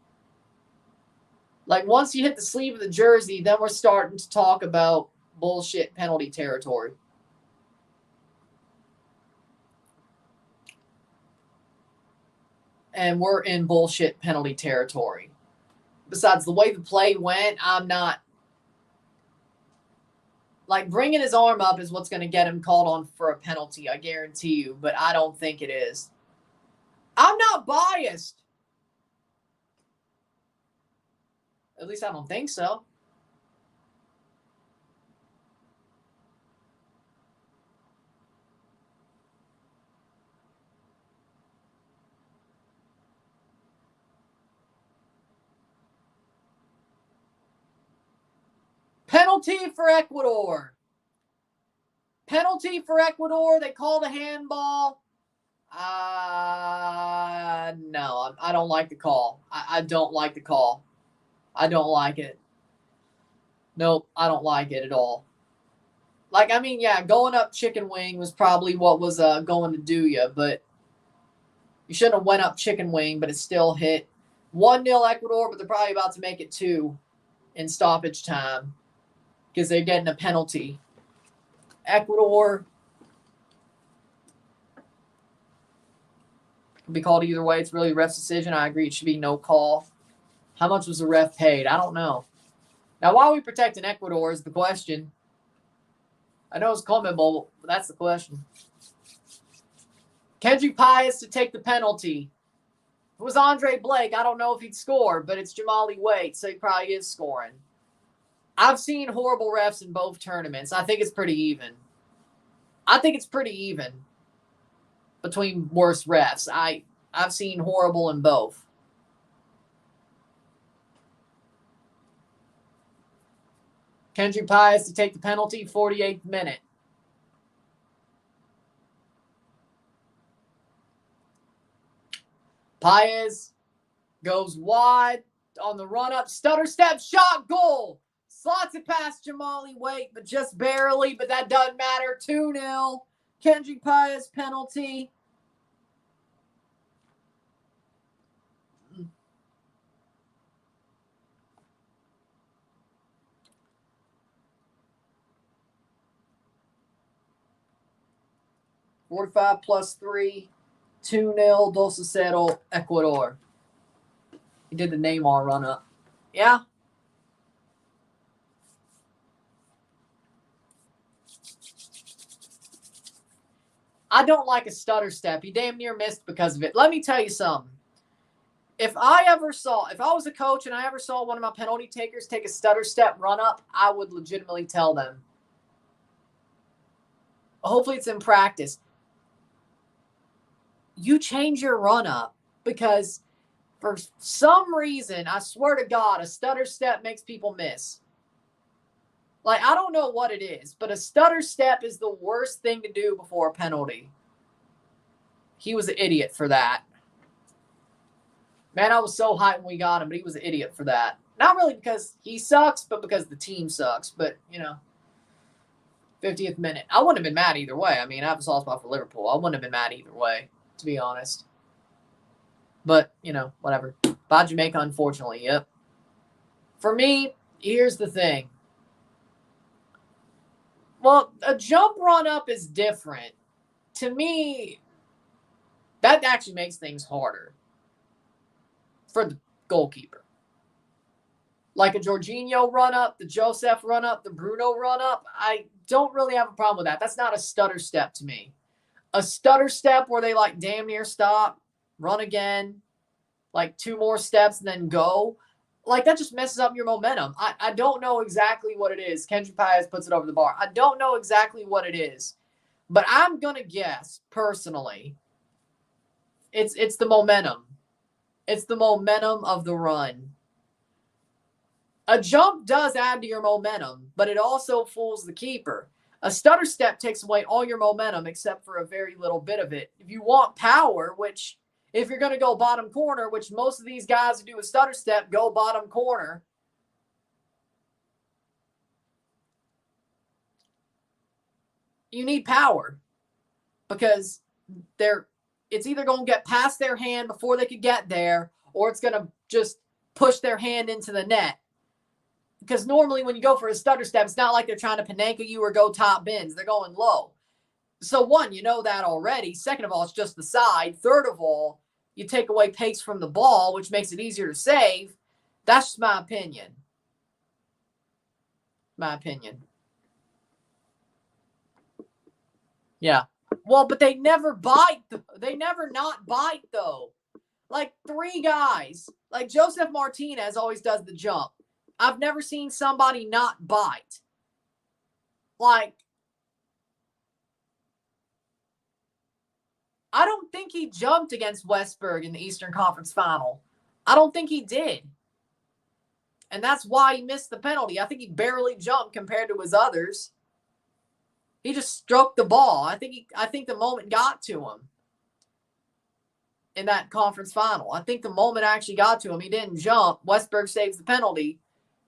Like, once you hit the sleeve of the jersey, then we're starting to talk about bullshit penalty territory. And we're in bullshit penalty territory. Besides, the way the play went, I'm not... Like, bringing his arm up is what's going to get him called on for a penalty, I guarantee you. But I don't think it is. I'm not biased. At least I don't think so. Penalty for Ecuador. Penalty for Ecuador. They called a handball. No, I don't like the call. I don't like the call. I don't like it. Nope, I don't like it at all. Like, I mean, yeah, going up chicken wing was probably what was going to do you, but you shouldn't have went up chicken wing, but it still hit. 1-0 Ecuador, but they're probably about to make it 2 in stoppage time because they're getting a penalty. Ecuador can be called either way. It's really the ref's decision. I agree it should be no call. How much was the ref paid? I don't know. Now, why are we protecting Ecuador is the question. I know it's CONMEBOL, but that's the question. Kendrick Pius to take the penalty. If it was Andre Blake, I don't know if he'd score, but it's Jamali Waite, so he probably is scoring. I've seen horrible refs in both tournaments. I think it's pretty even. I think it's pretty even between worst refs. I've seen horrible in both. Kendrick Pius to take the penalty, 48th minute. Pius goes wide on the run-up. Stutter step, shot, goal. Slots it past Jamali Waite, but just barely. But that doesn't matter. 2-0. Kendrick Pius penalty. +45 +3. 2-0, 2-0, Ecuador. He did the Neymar run-up. Yeah. I don't like a stutter step. He damn near missed because of it. Let me tell you something. If I was a coach and I ever saw one of my penalty takers take a stutter step run-up, I would legitimately tell them. Hopefully it's in practice. You change your run-up because for some reason, I swear to God, a stutter step makes people miss. Like, I don't know what it is, but a stutter step is the worst thing to do before a penalty. He was an idiot for that. Man, I was so hyped when we got him, but he was an idiot for that. Not really because he sucks, but because the team sucks. But, 50th minute. I wouldn't have been mad either way. I mean, I have a soft spot for Liverpool. I wouldn't have been mad either way, to be honest. But, whatever. Bye, Jamaica, unfortunately. Yep. For me, here's the thing. Well, a jump run-up is different. To me, that actually makes things harder for the goalkeeper. Like a Jorginho run-up, the Joseph run-up, the Bruno run-up, I don't really have a problem with that. That's not a stutter step to me. A stutter step where they damn near stop, run again, 2 more steps and then go. That just messes up your momentum. I don't know exactly what it is. Kendrick Pius puts it over the bar. I don't know exactly what it is. But I'm going to guess, personally, it's the momentum. It's the momentum of the run. A jump does add to your momentum, but it also fools the keeper. A stutter step takes away all your momentum except for a very little bit of it. If you want power, which... if you're going to go bottom corner, which most of these guys who do a stutter step go bottom corner, you need power because it's either going to get past their hand before they could get there, or it's going to just push their hand into the net. Because normally when you go for a stutter step, it's not like they're trying to Panenka you or go top bins. They're going low. So one, you know that already. Second of all, it's just the side. Third of all, you take away pace from the ball, which makes it easier to save. That's just my opinion. My opinion. Yeah. Well, but they never bite. They never not bite, though. 3 guys. Joseph Martinez always does the jump. I've never seen somebody not bite. I don't think he jumped against Westberg in the Eastern Conference Final. I don't think he did. And that's why he missed the penalty. I think he barely jumped compared to his others. He just stroked the ball. I think the moment got to him in that conference final. I think the moment actually got to him. He didn't jump. Westberg saves the penalty.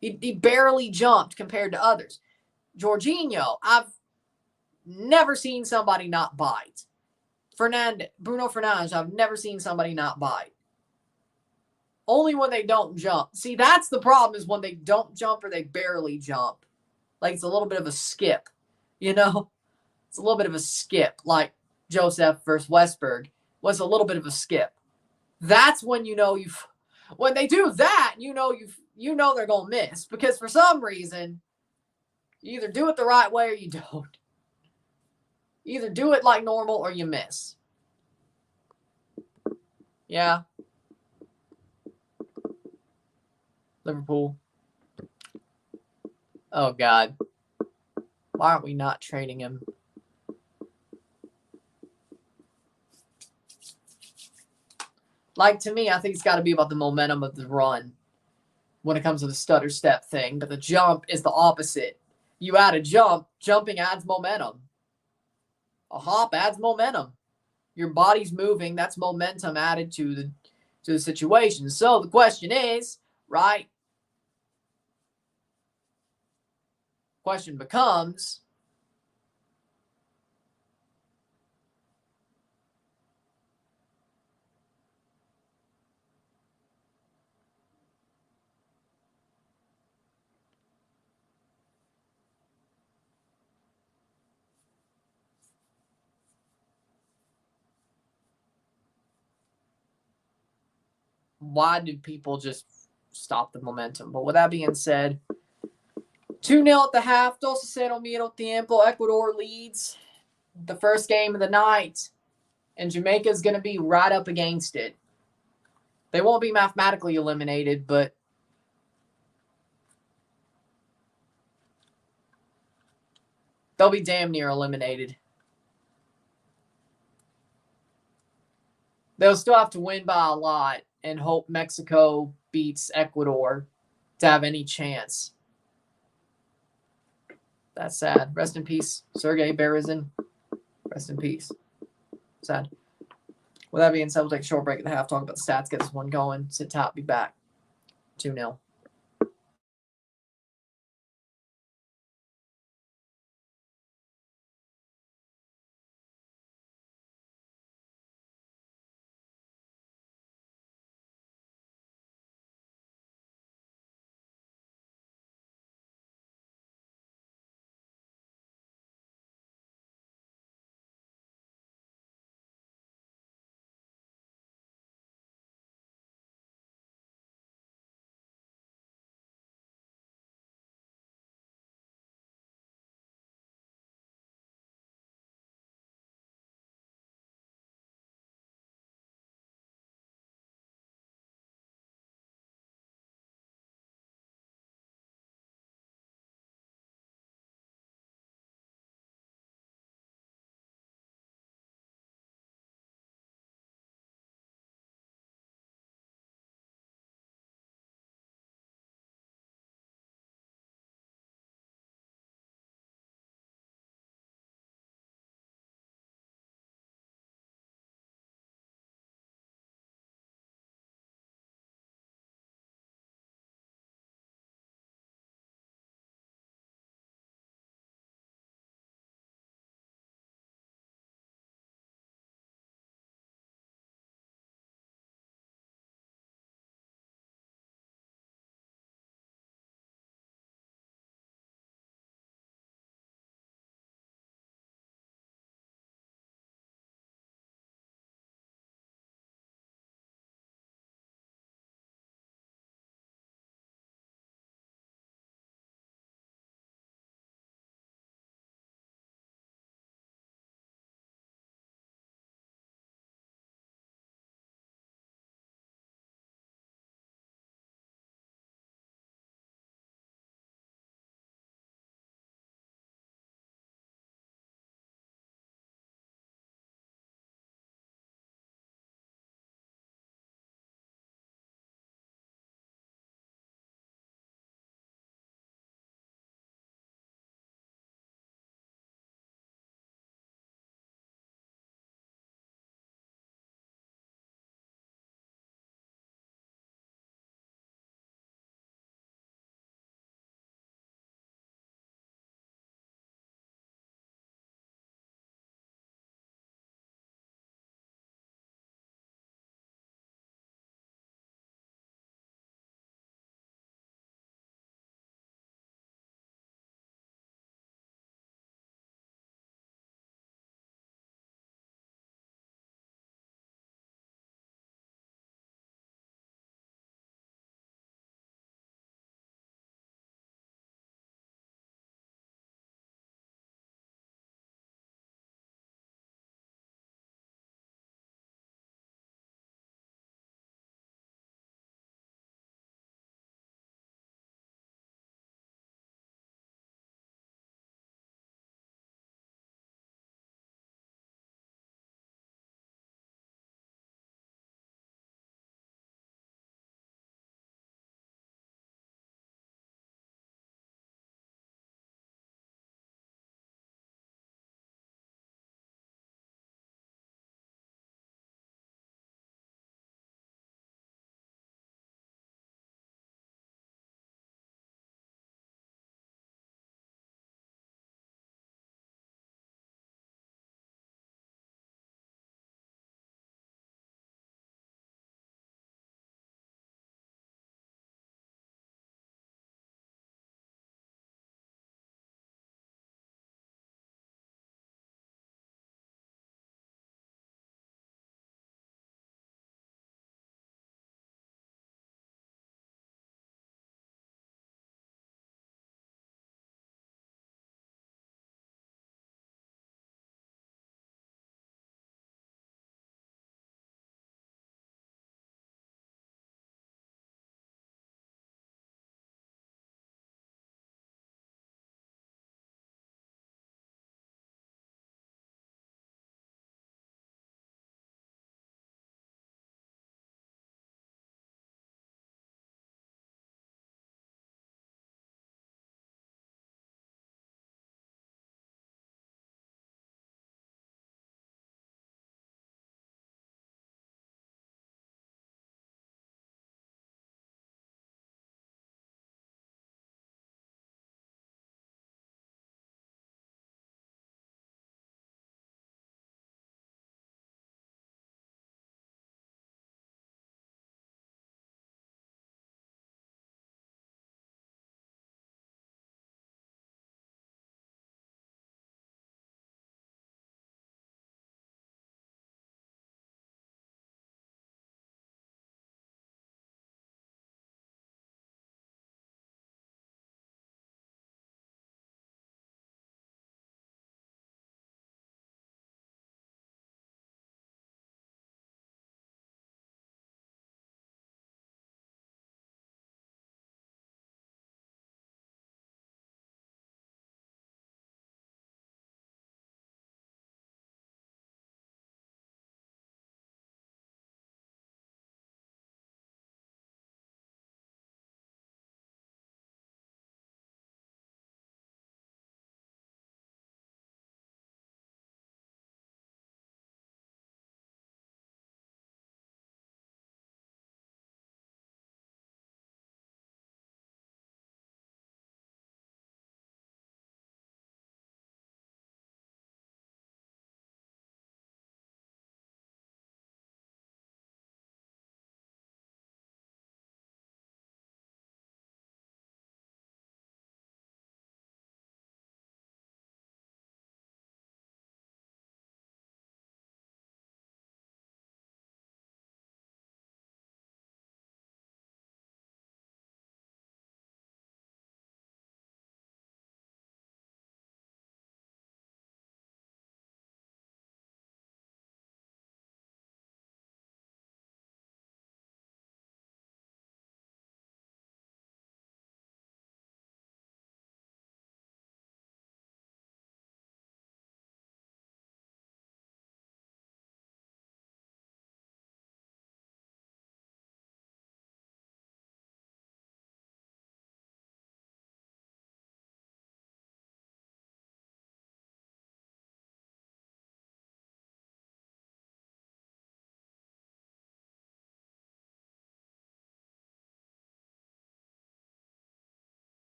He barely jumped compared to others. Jorginho, I've never seen somebody not bite. Bruno Fernandes, I've never seen somebody not bite. Only when they don't jump. See, that's the problem, is when they don't jump or they barely jump. Like, it's a little bit of a skip, you know? It's a little bit of a skip, like Joseph versus Westberg was a little bit of a skip. That's when you know when they do that, you know they're going to miss, because for some reason, you either do it the right way or you don't. You either do it like normal or you miss. Yeah. Liverpool. Oh, God. Why aren't we not trading him? Like, to me, I think it's got to be about the momentum of the run when it comes to the stutter step thing. But the jump is the opposite. You add a jump, jumping adds momentum. A hop adds momentum. Your body's moving, that's momentum added to the situation. So the question is, right? Question becomes, why did people just stop the momentum? But with that being said, 2-0 at the half. 2-0 medio tiempo. Ecuador leads the first game of the night, and Jamaica is going to be right up against it. They won't be mathematically eliminated, but they'll be damn near eliminated. They'll still have to win by a lot and hope Mexico beats Ecuador to have any chance. That's sad. Rest in peace, Sergei Berezin. Rest in peace. Sad. With that being said, we'll take a short break at the half, talk about the stats, get this one going. Sit tight, be back. 2-0.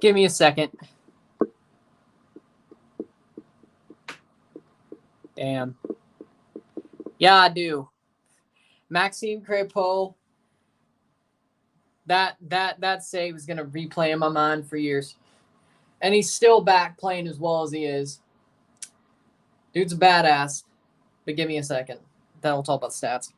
Give me a second. Damn. Yeah, I do. Maxime Crépeau. That save is gonna replay in my mind for years. And he's still back playing as well as he is. Dude's a badass. But give me a second. Then we'll talk about stats.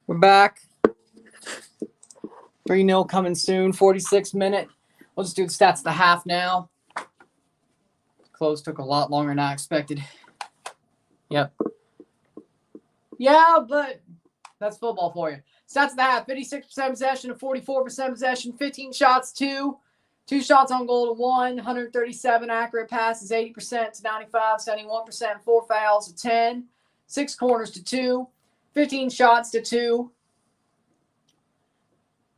We're back. 3-0 coming soon. 46 minute. We'll just do the stats of the half now. Close took a lot longer than I expected. Yep. Yeah, but that's football for you. Stats of the half. 56% possession to 44% possession. 15 shots, 2. 2 shots on goal to 1. 137 accurate passes, 80% to 95. 71%. 4 fouls to 10. 6 corners to 2. 15 shots to 2.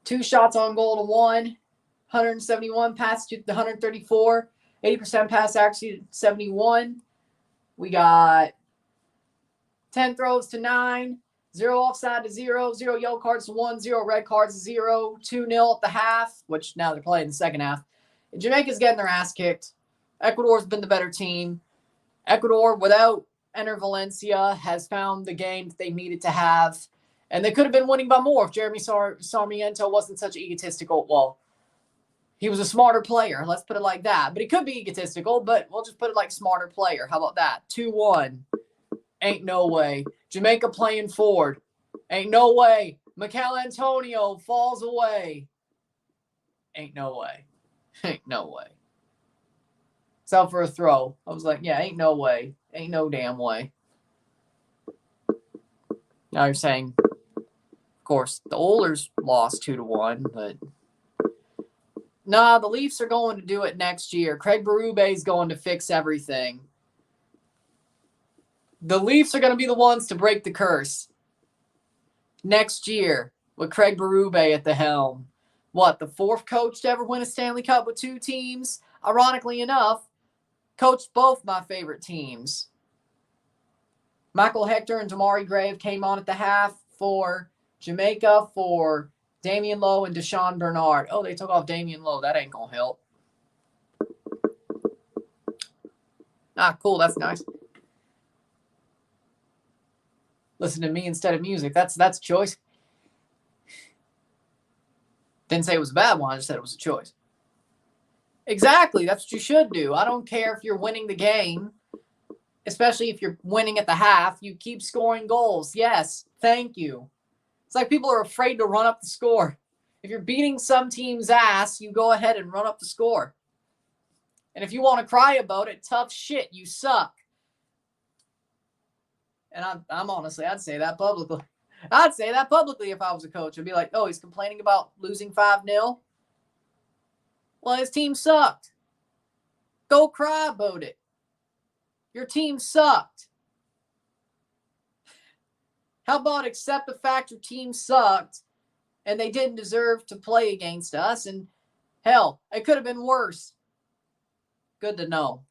2 shots on goal to 1. 171 passes to 134. 80% pass accuracy to 71. We got 10 throws to 9. 0 offside to 0. 0 yellow cards to 1. 0 red cards to 0. 2-0 at the half, which now they're playing the second half. Jamaica's getting their ass kicked. Ecuador's been the better team. Ecuador, without Ener Valencia, has found the game that they needed to have. And they could have been winning by more if Jeremy Sarmiento wasn't such egotistical. Well, he was a smarter player. Let's put it like that. But he could be egotistical, but we'll just put it like smarter player. How about that? 2-1. Ain't no way. Jamaica playing forward. Ain't no way. Mikel Antonio falls away. Ain't no way. Ain't no way. It's out for a throw. I was like, yeah, ain't no way. Ain't no damn way. Now you're saying, of course, the Oilers lost 2-1, but nah, the Leafs are going to do it next year. Craig Berube is going to fix everything. The Leafs are going to be the ones to break the curse next year with Craig Berube at the helm. What, the 4th coach to ever win a Stanley Cup with 2 teams? Ironically enough, coached both my favorite teams. Michael Hector and Damari Grave came on at the half for Jamaica for Damian Lowe and Deshaun Bernard. Oh, they took off Damian Lowe. That ain't going to help. Ah, cool. That's nice. Listen to me instead of music. That's a choice. Didn't say it was a bad one. I just said it was a choice. Exactly. That's what you should do. I don't care if you're winning the game, especially if you're winning at the half. You keep scoring goals. Yes. Thank you. It's like people are afraid to run up the score. If you're beating some team's ass, you go ahead and run up the score. And if you want to cry about it, tough shit. You suck. And I'm honestly, I'd say that publicly. I'd say that publicly if I was a coach. I'd be like, oh, he's complaining about losing 5-0. Well, his team sucked. Go cry about it. Your team sucked. How about accept the fact your team sucked and they didn't deserve to play against us? And hell, it could have been worse. Good to know.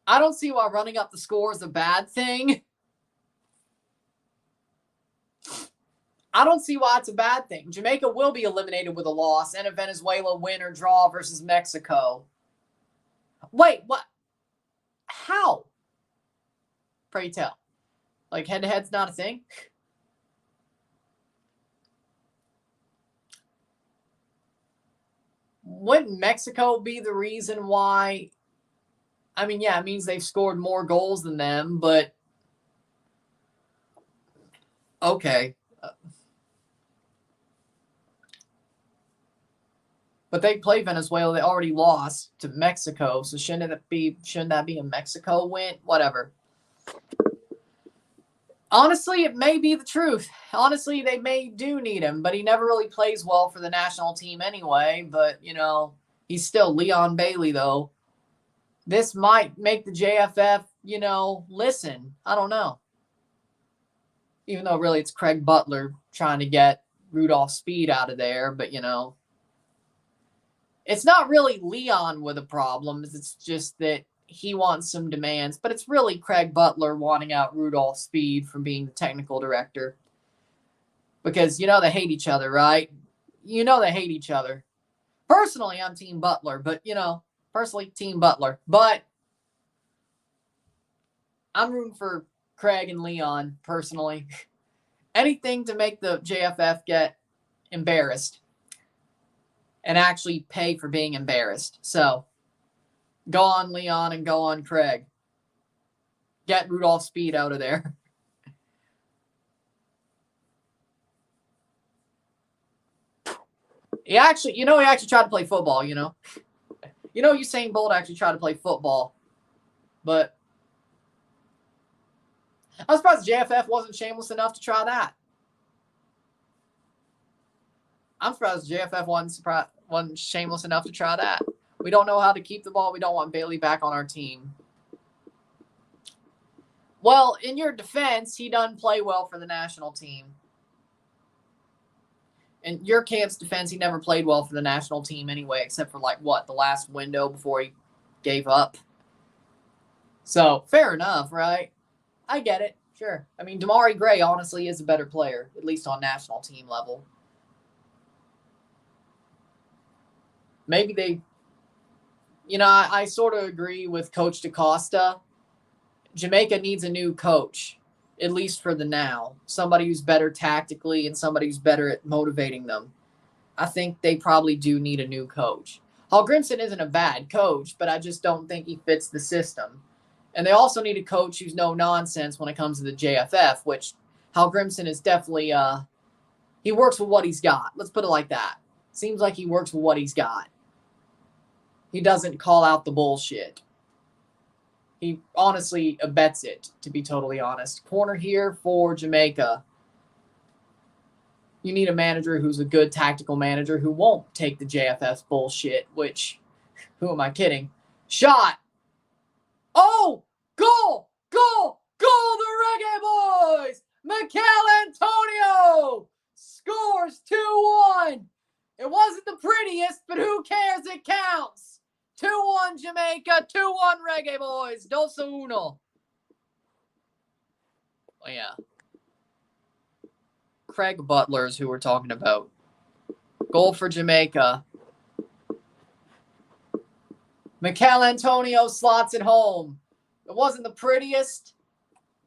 I don't see why running up the score is a bad thing. I don't see why it's a bad thing. Jamaica will be eliminated with a loss and a Venezuela win or draw versus Mexico. Wait, what? How? Pray tell. Like head-to-head's not a thing? Wouldn't Mexico be the reason why? I mean, yeah, it means they've scored more goals than them, but okay. But they play Venezuela. They already lost to Mexico, so shouldn't that be a Mexico win? Whatever. Honestly, it may be the truth. Honestly, they may do need him, but he never really plays well for the national team anyway. But, he's still Leon Bailey, though. This might make the JFF, listen. I don't know. Even though really it's Craig Butler trying to get Rudolph Speed out of there. But, it's not really Leon with a problem. It's just that he wants some demands. But it's really Craig Butler wanting out Rudolph Speed from being the technical director. Because, they hate each other, right? They hate each other. Personally, I'm Team Butler. But, personally, Team Butler. But I'm rooting for Craig and Leon, personally. Anything to make the JFF get embarrassed. and actually pay for being embarrassed. So go on, Leon, and go on, Craig. Get Rudolph Speed out of there. He actually tried to play football, Usain Bolt actually tried to play football. But I'm surprised JFF wasn't shameless enough to try that. I'm surprised JFF wasn't shameless enough to try that. We don't know how to keep the ball. We don't want Bailey back on our team. Well, in your defense, he doesn't play well for the national team. In your camp's defense, he never played well for the national team anyway, except for the last window before he gave up. So, fair enough, right? I get it. Sure. I mean, Damari Gray honestly is a better player, at least on national team level. Maybe they, I sort of agree with Coach DaCosta. Jamaica needs a new coach, at least for the now. Somebody who's better tactically and somebody who's better at motivating them. I think they probably do need a new coach. Hallgrimsson isn't a bad coach, but I just don't think he fits the system. And they also need a coach who's no nonsense when it comes to the JFF, which Hallgrimsson is definitely, he works with what he's got. Let's put it like that. Seems like he works with what he's got. He doesn't call out the bullshit. He honestly abets it, to be totally honest. Corner here for Jamaica. You need a manager who's a good tactical manager who won't take the JFF's bullshit, which, who am I kidding? Shot! Oh! Goal! Goal! Goal! The Reggae Boys! Mikel Antonio scores 2-1. It wasn't the prettiest, but who cares? It counts. 2-1 Jamaica, 2-1 Reggae Boys. 2-1. Oh, yeah. Craig Butler's who we're talking about. Goal for Jamaica. Mikel Antonio slots it home. It wasn't the prettiest.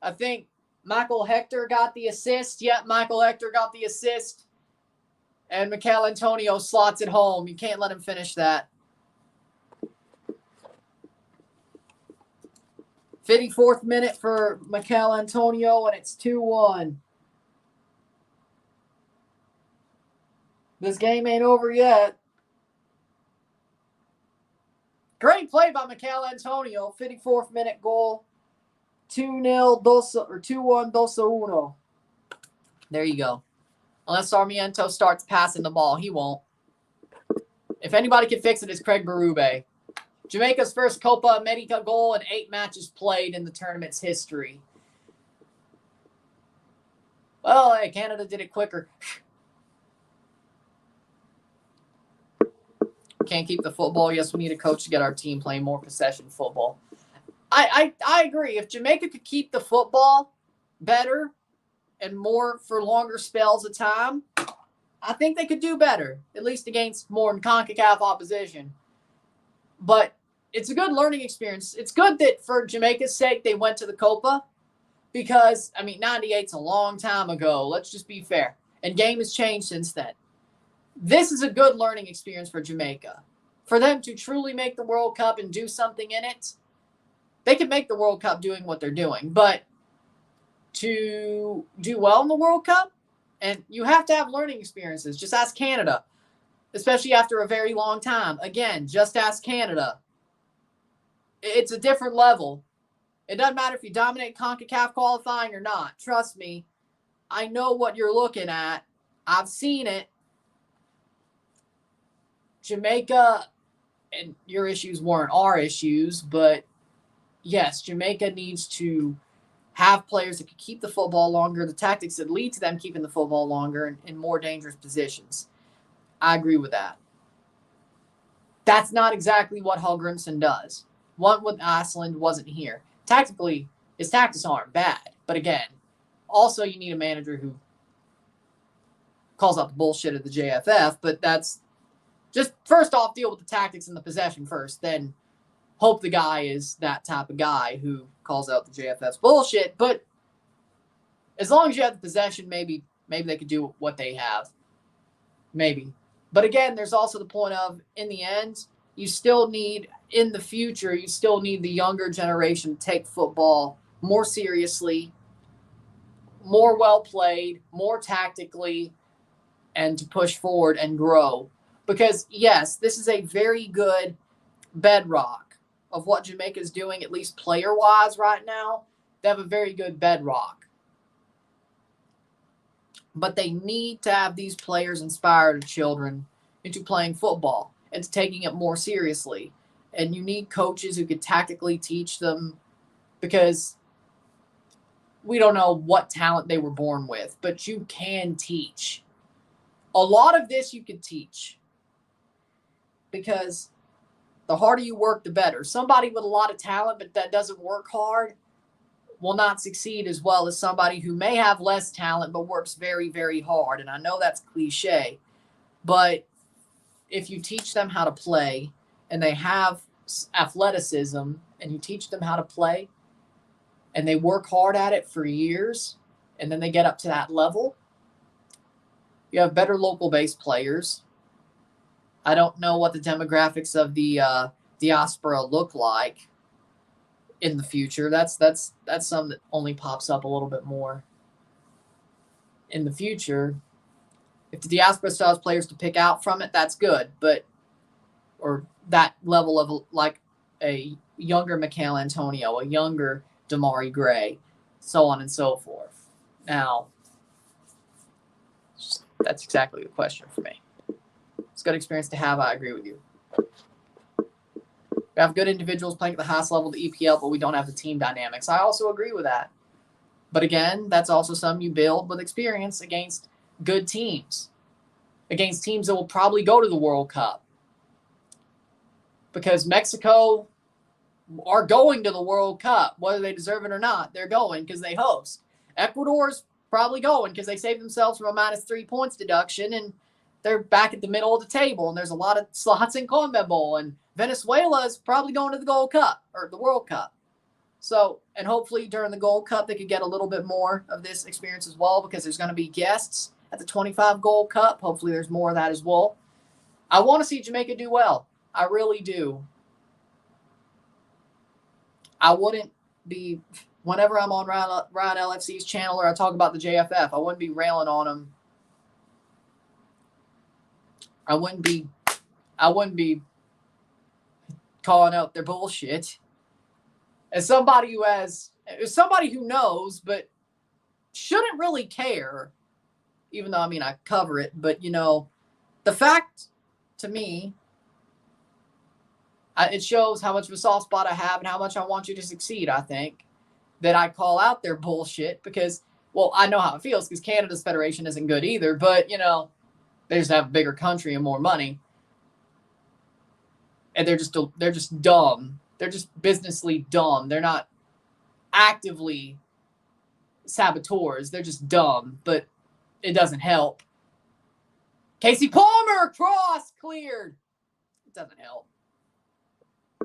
I think Michael Hector got the assist. Yep, Michael Hector got the assist. And Mikel Antonio slots it home. You can't let him finish that. 54th minute for Mikel Antonio, and it's 2-1. This game ain't over yet. Great play by Mikel Antonio. 54th minute goal. 2-0, 2-1, 2-1. There you go. Unless Sarmiento starts passing the ball. He won't. If anybody can fix it, it's Craig Berube. Jamaica's first Copa America goal in 8 matches played in the tournament's history. Well, hey, Canada did it quicker. Can't keep the football. Yes, we need a coach to get our team playing more possession football. I agree. If Jamaica could keep the football better and more for longer spells of time, I think they could do better, at least against more CONCACAF opposition. But it's a good learning experience. It's good that for Jamaica's sake, they went to the Copa because, 98's a long time ago. Let's just be fair. And game has changed since then. This is a good learning experience for Jamaica. For them to truly make the World Cup and do something in it, they can make the World Cup doing what they're doing. But to do well in the World Cup, and you have to have learning experiences. Just ask Canada, especially after a very long time. Again, just ask Canada. It's a different level. It doesn't matter if you dominate CONCACAF qualifying or not. Trust me, I know what you're looking at. I've seen it. Jamaica, and your issues weren't our issues, but yes, Jamaica needs to have players that can keep the football longer, the tactics that lead to them keeping the football longer in more dangerous positions. I agree with that. That's not exactly what Hallgrimsson does. One with Iceland wasn't here. Tactically, his tactics aren't bad. But again, also you need a manager who calls out the bullshit of the JFF, but that's just first off, deal with the tactics and the possession first, then hope the guy is that type of guy who calls out the JFF's bullshit. But as long as you have the possession, maybe they could do what they have. Maybe. But again, there's also the point of, in the end, you still need, in the future, you still need the younger generation to take football more seriously, more well played, more tactically, and to push forward and grow. Because, yes, this is a very good bedrock of what Jamaica is doing, at least player-wise right now. They have a very good bedrock. But they need to have these players inspire the children into playing football and to taking it more seriously. And you need coaches who could tactically teach them, because we don't know what talent they were born with, but you can teach. A lot of this you could teach, because the harder you work, the better. Somebody with a lot of talent but that doesn't work hard will not succeed as well as somebody who may have less talent but works very, very hard. And I know that's cliche, but if you teach them how to play and they have athleticism and you teach them how to play and they work hard at it for years and then they get up to that level, you have better local-based players. I don't know what the demographics of the diaspora look like in the future. That's something that only pops up a little bit more in the future. If the diaspora still has players to pick out from it, that's good. But, or that level of like a younger Mikhail Antonio, a younger Damari Gray, so on and so forth. Now, that's exactly the question for me. It's a good experience to have. I agree with you. We have good individuals playing at the highest level of the EPL, but we don't have the team dynamics. I also agree with that. But again, that's also something you build with experience against good teams, against teams that will probably go to the World Cup. Because Mexico are going to the World Cup, whether they deserve it or not. They're going because they host. Ecuador's probably going because they saved themselves from a -3 points deduction, and they're back at the middle of the table, and there's a lot of slots in CONMEBOL, and Venezuela is probably going to the Gold Cup or the World Cup. So, and hopefully during the Gold Cup, they could get a little bit more of this experience as well, because there's going to be guests at the 25 Gold Cup. Hopefully there's more of that as well. I want to see Jamaica do well. I really do. I wouldn't be, whenever I'm on Ryan LFC's channel or I talk about the JFF, I wouldn't be railing on them. I wouldn't be calling out their bullshit. As somebody who knows, but shouldn't really care, even though, I mean, I cover it, but, you know, the fact to me, it shows how much of a soft spot I have and how much I want you to succeed, I think, that I call out their bullshit because, well, I know how it feels because Canada's federation isn't good either, but, you know, they just have a bigger country and more money. And they're just dumb. They're just businessly dumb. They're not actively saboteurs. They're just dumb, but it doesn't help. Casey Palmer, cross, cleared. It doesn't help.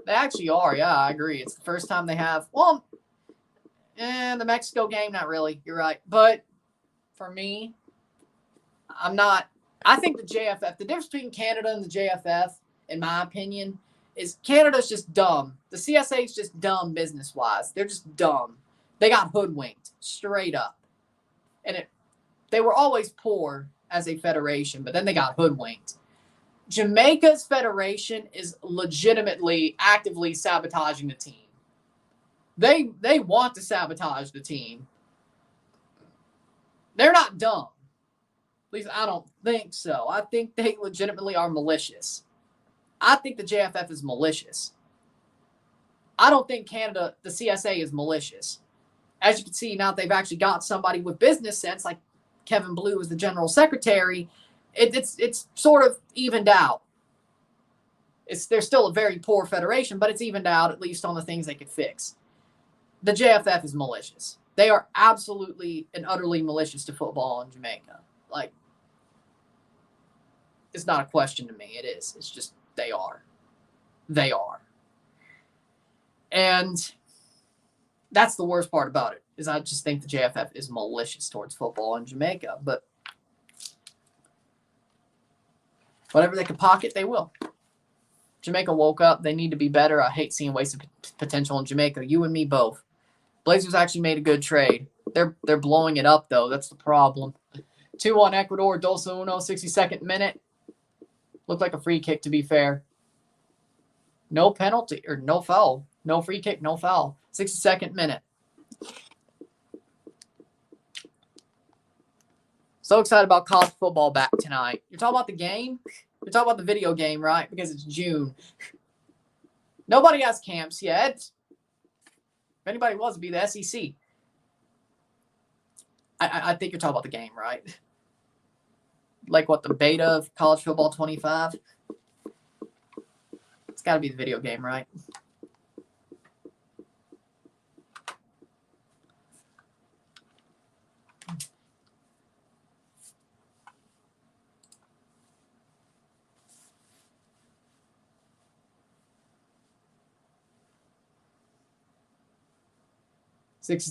They actually are, yeah, I agree. It's the first time they have, well, the Mexico game, not really. You're right. But for me, I think the JFF, the difference between Canada and the JFF, in my opinion, is Canada's just dumb. The CSA is just dumb business-wise. They're just dumb. They got hoodwinked, straight up. And they were always poor as a federation, but then they got hoodwinked. Jamaica's federation is legitimately, actively sabotaging the team. They want to sabotage the team. They're not dumb. At least I don't think so. I think they legitimately are malicious. I think the JFF is malicious. I don't think Canada, the CSA, is malicious. As you can see, now they've actually got somebody with business sense, like Kevin Blue as the general secretary, it's sort of evened out. They're still a very poor federation, but it's evened out, at least on the things they could fix. The JFF is malicious. They are absolutely and utterly malicious to football in Jamaica. Like, it's not a question to me. It is. It's just, they are. They are. And that's the worst part about it, is I just think the JFF is malicious towards football in Jamaica. But Whatever they can pocket, they will. Jamaica woke up. They need to be better. I hate seeing wasted potential in Jamaica. You and me both. Blazers actually made a good trade. They're blowing it up, though. That's the problem. 2-1 Ecuador. Dos Uno, 62nd minute. Looked like a free kick, to be fair. No penalty, or no foul. No free kick, no foul. 62nd minute. So excited about college football back tonight. You're talking about the game? You're talking about the video game, right? Because it's June. Nobody has camps yet. If anybody was, it'd be the SEC. I think you're talking about the game, right? Like what, the beta of college football 25? It's got to be the video game, right?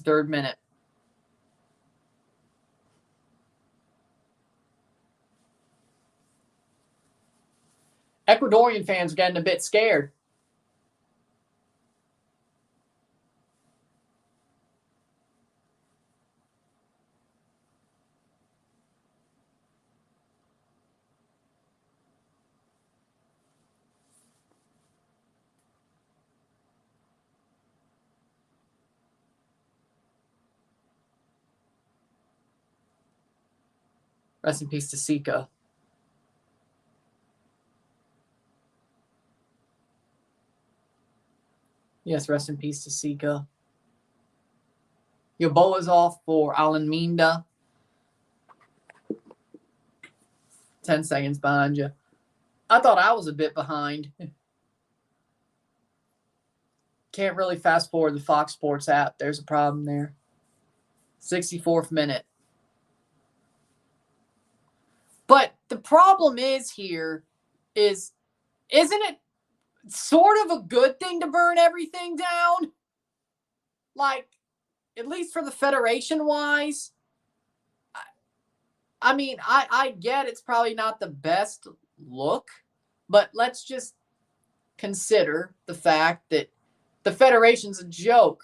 Third minute. Ecuadorian fans are getting a bit scared. Rest in peace to Sika. Yes, rest in peace to Sika. Yoboa's off for Alan Minda. 10 seconds behind you. I thought I was a bit behind. Can't really fast forward the Fox Sports app. There's a problem there. 64th minute. But the problem is here is, isn't it sort of a good thing to burn everything down? Like, at least for the Federation-wise. I mean, I get it's probably not the best look, but let's just consider the fact that the Federation's a joke.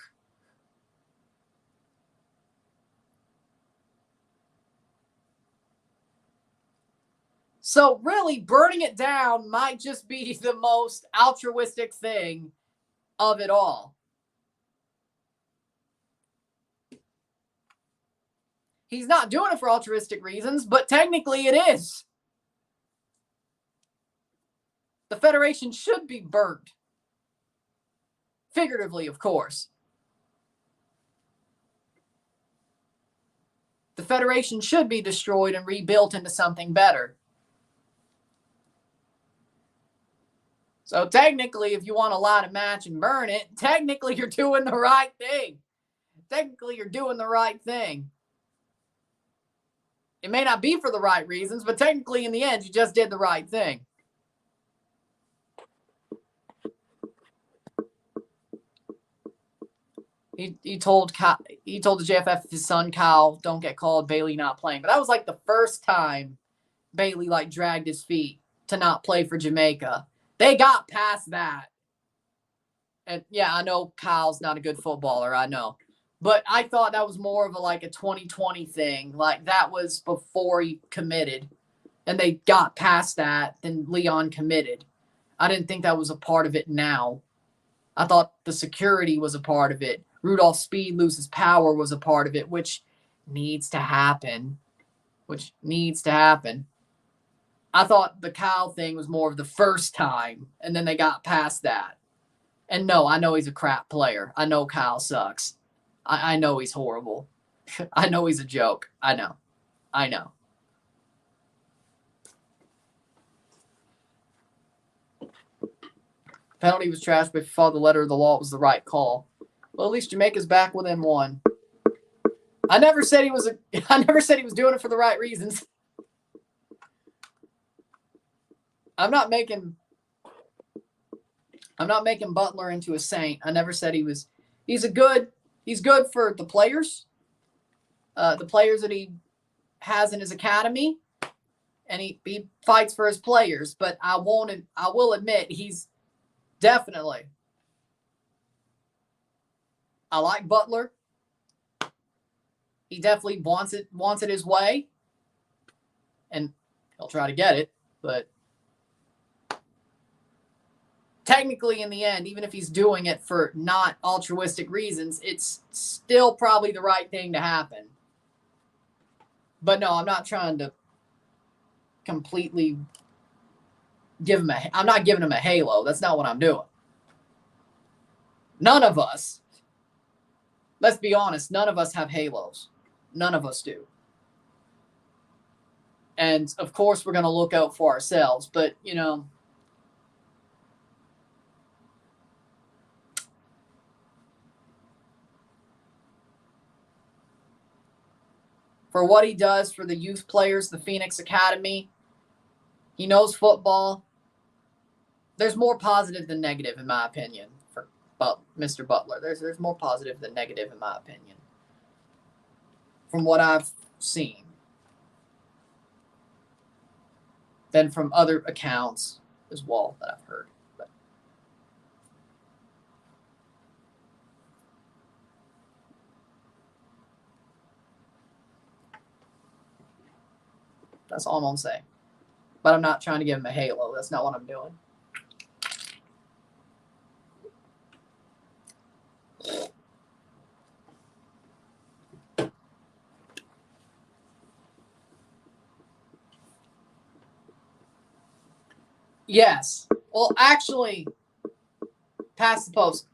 So really, burning it down might just be the most altruistic thing of it all. He's not doing it for altruistic reasons, but technically it is. The Federation should be burnt. Figuratively, of course. The Federation should be destroyed and rebuilt into something better. So technically, if you want to light a match and burn it, technically you're doing the right thing. Technically, you're doing the right thing. It may not be for the right reasons, but technically in the end, you just did the right thing. He told the JFF his son Kyle, don't get called, Bailey not playing. But that was like the first time Bailey like dragged his feet to not play for Jamaica. They got past that. And yeah, I know Kyle's not a good footballer, I know. But I thought that was more of a 2020 thing. Like that was before he committed. And they got past that, then Leon committed. I didn't think that was a part of it now. I thought the security was a part of it. Rudolph's speed loses power was a part of it, which needs to happen. I thought the Kyle thing was more of the first time, and then they got past that. And no, I know he's a crap player. I know Kyle sucks. I know he's horrible. I know he's a joke. I know. Penalty was trash, but if you follow the letter of the law, it was the right call. Well, at least Jamaica's back within one. I never said he was doing it for the right reasons. I'm not making Butler into a saint. I never said he was. He's good for the players that he has in his academy. and he fights for his players. But I will admit he's definitely. I like Butler. He definitely wants it his way, and he'll try to get it. But technically, in the end, even if he's doing it for not altruistic reasons, it's still probably the right thing to happen. But no, I'm not trying to completely give him I'm not giving him a halo. That's not what I'm doing. None of us, let's be honest, none of us have halos. None of us do. And of course, we're going to look out for ourselves. But, you know, for what he does for the youth players, the Phoenix Academy, he knows football. There's more positive than negative, in my opinion, for Mr. Butler. There's more positive than negative, in my opinion, from what I've seen, than from other accounts as well that I've heard. But that's all I'm going to say. But I'm not trying to give him a halo. That's not what I'm doing. Yes. Well, actually, pass the post.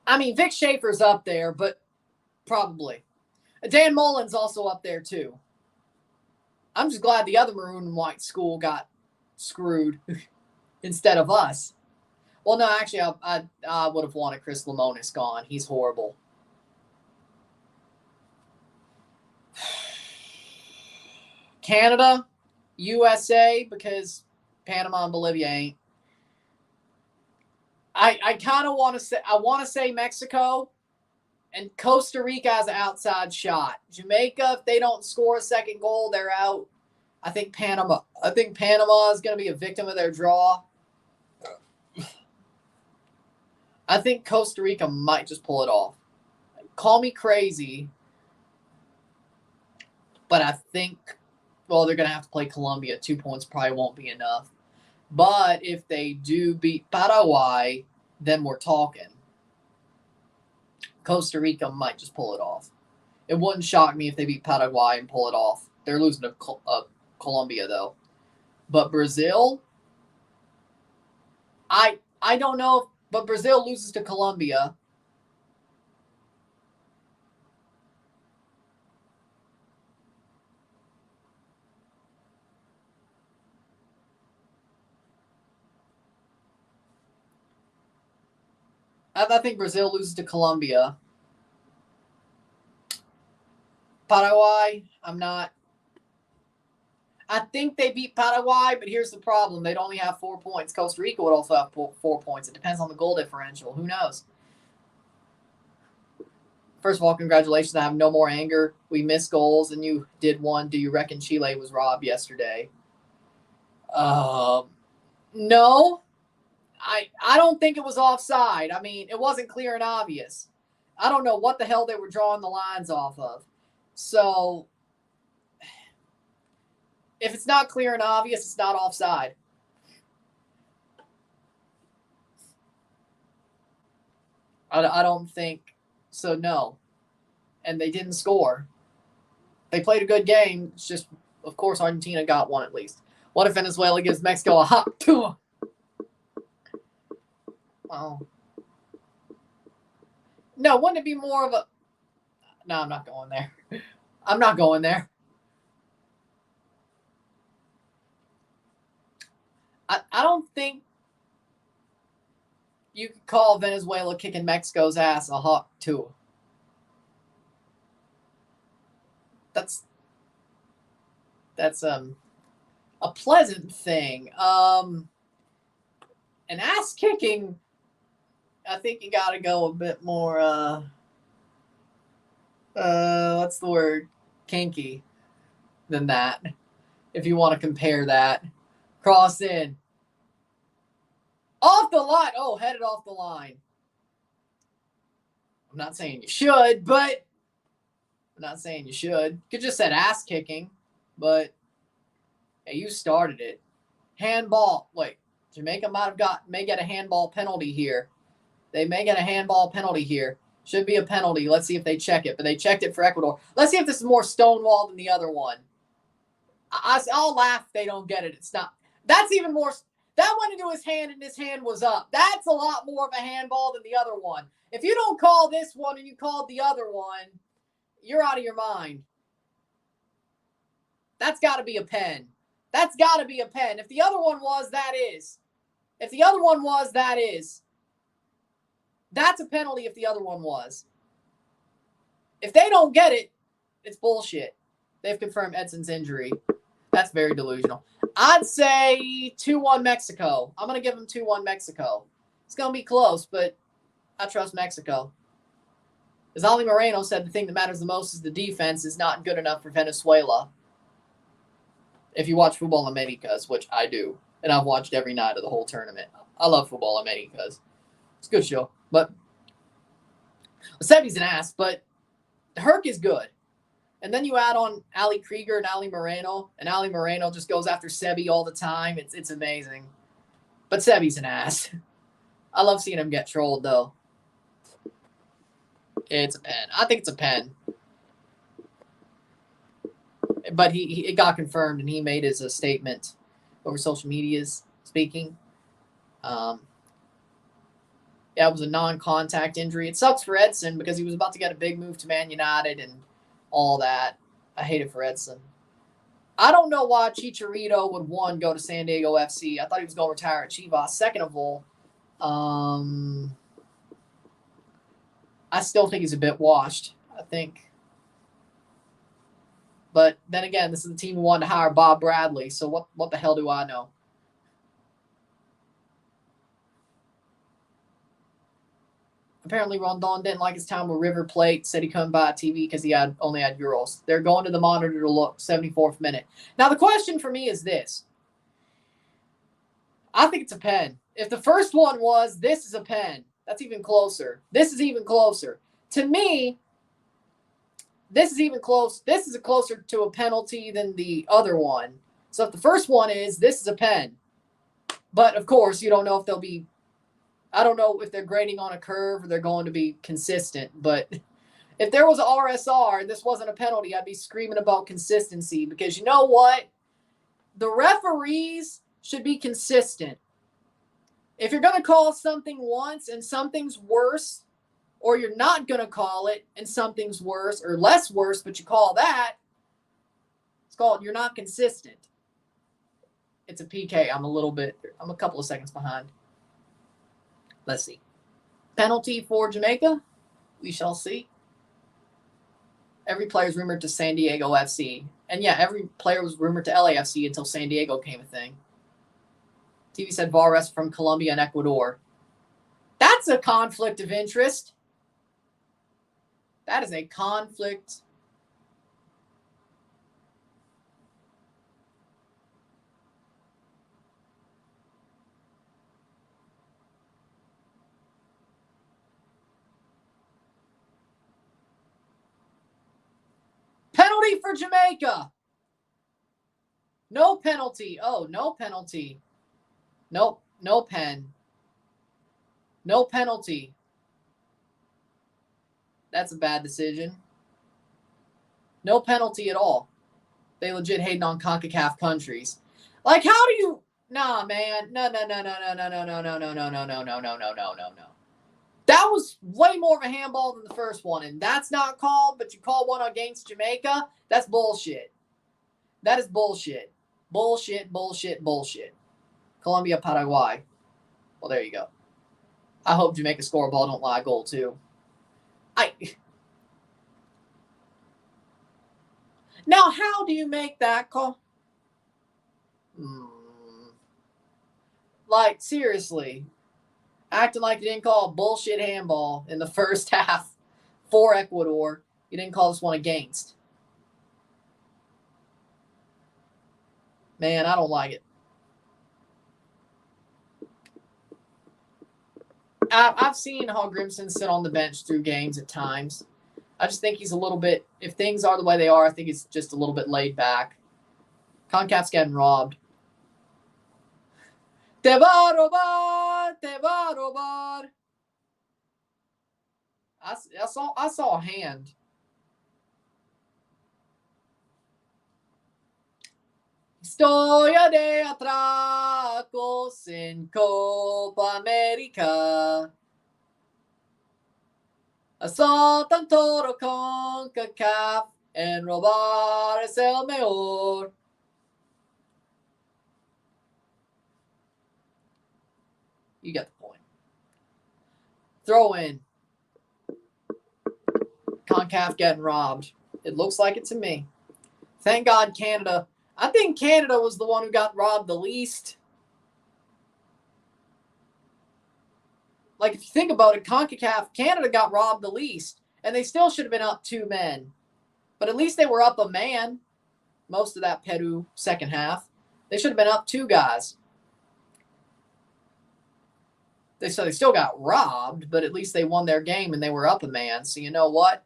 I mean, Vic Schaefer's up there, but probably. Dan Mullen's also up there, too. I'm just glad the other maroon and white school got screwed instead of us. Well, no, actually, I would have wanted Chris Lemonis gone. He's horrible. Canada, USA, because Panama and Bolivia ain't. I kind of want to say Mexico, and Costa Rica has an outside shot. Jamaica, if they don't score a second goal, they're out. I think Panama is going to be a victim of their draw. I think Costa Rica might just pull it off. Call me crazy, but I think, well, they're going to have to play Colombia. 2 points probably won't be enough. But if they do beat Paraguay, then we're talking. Costa Rica might just pull it off. It wouldn't shock me if they beat Paraguay and pull it off. They're losing to Colombia, though. But Brazil, I don't know, but Brazil loses to Colombia. I think Brazil loses to Colombia. Paraguay, I'm not. I think they beat Paraguay, but here's the problem. They'd only have 4 points. Costa Rica would also have 4 points. It depends on the goal differential. Who knows? First of all, congratulations. I have no more anger. We missed goals, and you did one. Do you reckon Chile was robbed yesterday? No. I don't think it was offside. I mean, it wasn't clear and obvious. I don't know what the hell they were drawing the lines off of. So, if it's not clear and obvious, it's not offside. I don't think so, no. And they didn't score. They played a good game. It's just, of course, Argentina got one at least. What if Venezuela gives Mexico a hot tour? Oh. No, wouldn't it be more of a... No, I'm not going there. I'm not going there. I don't think you could call Venezuela kicking Mexico's ass a hot tour. That's a pleasant thing. An ass kicking, I think you got to go a bit more, what's the word? Kinky. than that, if you want to compare that. Cross in. Off the line. Oh, headed off the line. I'm not saying you should, but I'm not saying you should. Could just said ass kicking, but hey, you started it. Handball. Wait, Jamaica may get a handball penalty here. They may get a handball penalty here. Should be a penalty. Let's see if they check it. But they checked it for Ecuador. Let's see if this is more stonewalled than the other one. I'll laugh if they don't get it. It's not. That's even more. That went into his hand and his hand was up. That's a lot more of a handball than the other one. If you don't call this one and you called the other one, you're out of your mind. That's got to be a pen. That's got to be a pen. If the other one was, that is. If the other one was, that is. That's a penalty if the other one was. If they don't get it, it's bullshit. They've confirmed Edson's injury. That's very delusional. I'd say 2-1 Mexico. I'm going to give them 2-1 Mexico. It's going to be close, but I trust Mexico. As Ali Moreno said, the thing that matters the most is the defense is not good enough for Venezuela. If you watch Football Americas, which I do, and I've watched every night of the whole tournament. I love Football Americas. It's a good show. But Sebi's an ass, but Herc is good. And then you add on Ali Krieger and Ali Moreno just goes after Sebi all the time. It's amazing. But Sebi's an ass. I love seeing him get trolled, though. It's a pen. I think it's a pen. But it got confirmed, and he made his statement over social medias speaking. Yeah, it was a non-contact injury. It sucks for Edson because he was about to get a big move to Man United and all that. I hate it for Edson. I don't know why Chicharito would, one, go to San Diego FC. I thought he was going to retire at Chivas. Second of all, I still think he's a bit washed, I think. But then again, this is the team who wanted to hire Bob Bradley, so what the hell do I know? Apparently, Rondon didn't like his time with River Plate, said he couldn't buy a TV because he only had Euros. They're going to the monitor to look, 74th minute. Now, the question for me is this. I think it's a pen. If the first one was, this is a pen. That's even closer. This is even closer. To me, this is even close. This is closer to a penalty than the other one. So if the first one is, this is a pen. But, of course, you don't know if they'll be, I don't know if they're grading on a curve or they're going to be consistent. But if there was an RSR and this wasn't a penalty, I'd be screaming about consistency. Because you know what? The referees should be consistent. If you're going to call something once and something's worse, or you're not going to call it and something's worse or less worse, but you call that, it's called you're not consistent. It's a PK. I'm a couple of seconds behind. Let's see. Penalty for Jamaica? We shall see. Every player is rumored to San Diego FC. And yeah, every player was rumored to LAFC until San Diego came a thing. TV said VAR rest from Colombia and Ecuador. That's a conflict of interest. That is a conflict. Penalty for Jamaica. No penalty. Oh, no penalty. Nope, no pen. No penalty. That's a bad decision. No penalty at all. They legit hating on CONCACAF countries. Like, how do you... Nah, man. No. That was way more of a handball than the first one, and that's not called, but you call one against Jamaica? That's bullshit. That is bullshit. Bullshit. Colombia, Paraguay. Well, there you go. I hope Jamaica score a ball, don't lie, goal, too. Now, how do you make that call? Like, seriously. Acting like you didn't call a bullshit handball in the first half for Ecuador. You didn't call this one against. Man, I don't like it. I've seen Hall Grimson sit on the bench through games at times. I just think he's a little bit, if things are the way they are, I think he's just a little bit laid back. CONCACAF's getting robbed. Te va a robar, te va a robar. I saw a hand. Historia de atracos en Copa América. Asaltan todo CONCACAF en robar es el mejor. You get the point. Throw in. CONCACAF getting robbed. It looks like it to me. Thank God Canada. I think Canada was the one who got robbed the least. Like, if you think about it, CONCACAF, Canada got robbed the least. And they still should have been up 2 men. But at least they were up a man. Most of that Peru second half. They should have been up 2 guys. They still got robbed, but at least they won their game and they were up a man. So you know what?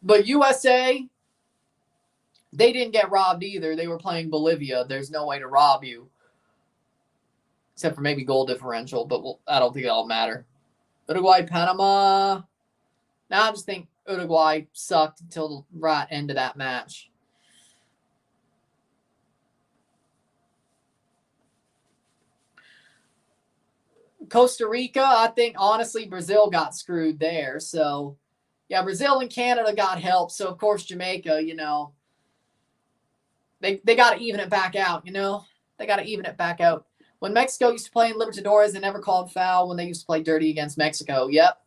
But USA, they didn't get robbed either. They were playing Bolivia. There's no way to rob you. Except for maybe goal differential, but I don't think that'll matter. Uruguay, Panama. Now I just think Uruguay sucked until the right end of that match. Costa Rica, I think, honestly, Brazil got screwed there. So, yeah, Brazil and Canada got help. So, of course, Jamaica, you know, they got to even it back out, you know. They got to even it back out. When Mexico used to play in Libertadores, they never called foul when they used to play dirty against Mexico. Yep.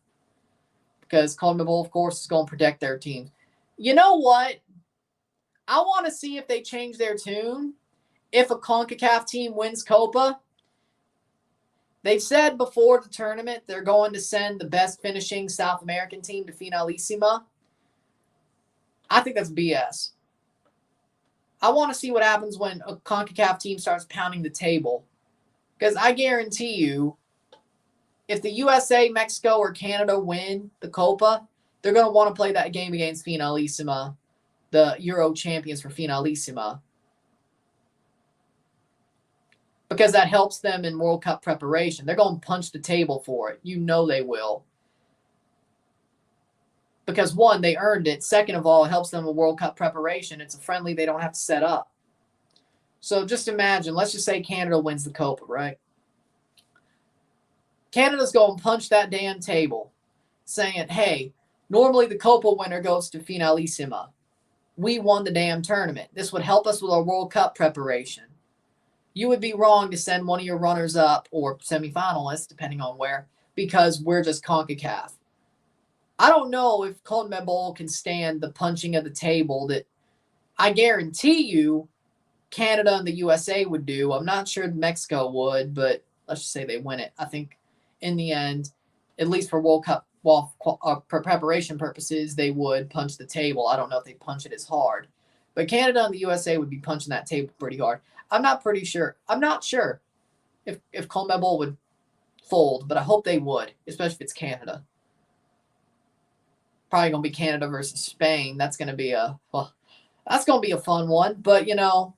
Because CONMEBOL, of course, is going to protect their teams. You know what? I want to see if they change their tune. If a CONCACAF team wins Copa, they've said before the tournament they're going to send the best finishing South American team to Finalissima. I think that's BS. I want to see what happens when a CONCACAF team starts pounding the table. Because I guarantee you, if the USA, Mexico, or Canada win the Copa, they're going to want to play that game against Finalissima, the Euro champions for Finalissima. Because that helps them in World Cup preparation. They're going to punch the table for it. You know they will. Because, one, they earned it. Second of all, it helps them with World Cup preparation. It's a friendly they don't have to set up. So just imagine, let's just say Canada wins the Copa, right? Canada's going to punch that damn table saying, hey, normally the Copa winner goes to Finalissima. We won the damn tournament. This would help us with our World Cup preparation. You would be wrong to send one of your runners-up or semifinalists, depending on where, because we're just CONCACAF. I don't know if CONMEBOL can stand the punching of the table that I guarantee you Canada and the USA would do. I'm not sure Mexico would, but let's just say they win it. I think in the end, at least for World Cup for preparation purposes, they would punch the table. I don't know if they punch it as hard. But Canada and the USA would be punching that table pretty hard. I'm not sure if CONMEBOL would fold, but I hope they would, especially if it's Canada. Probably going to be Canada versus Spain. That's going to be a fun one. But, you know,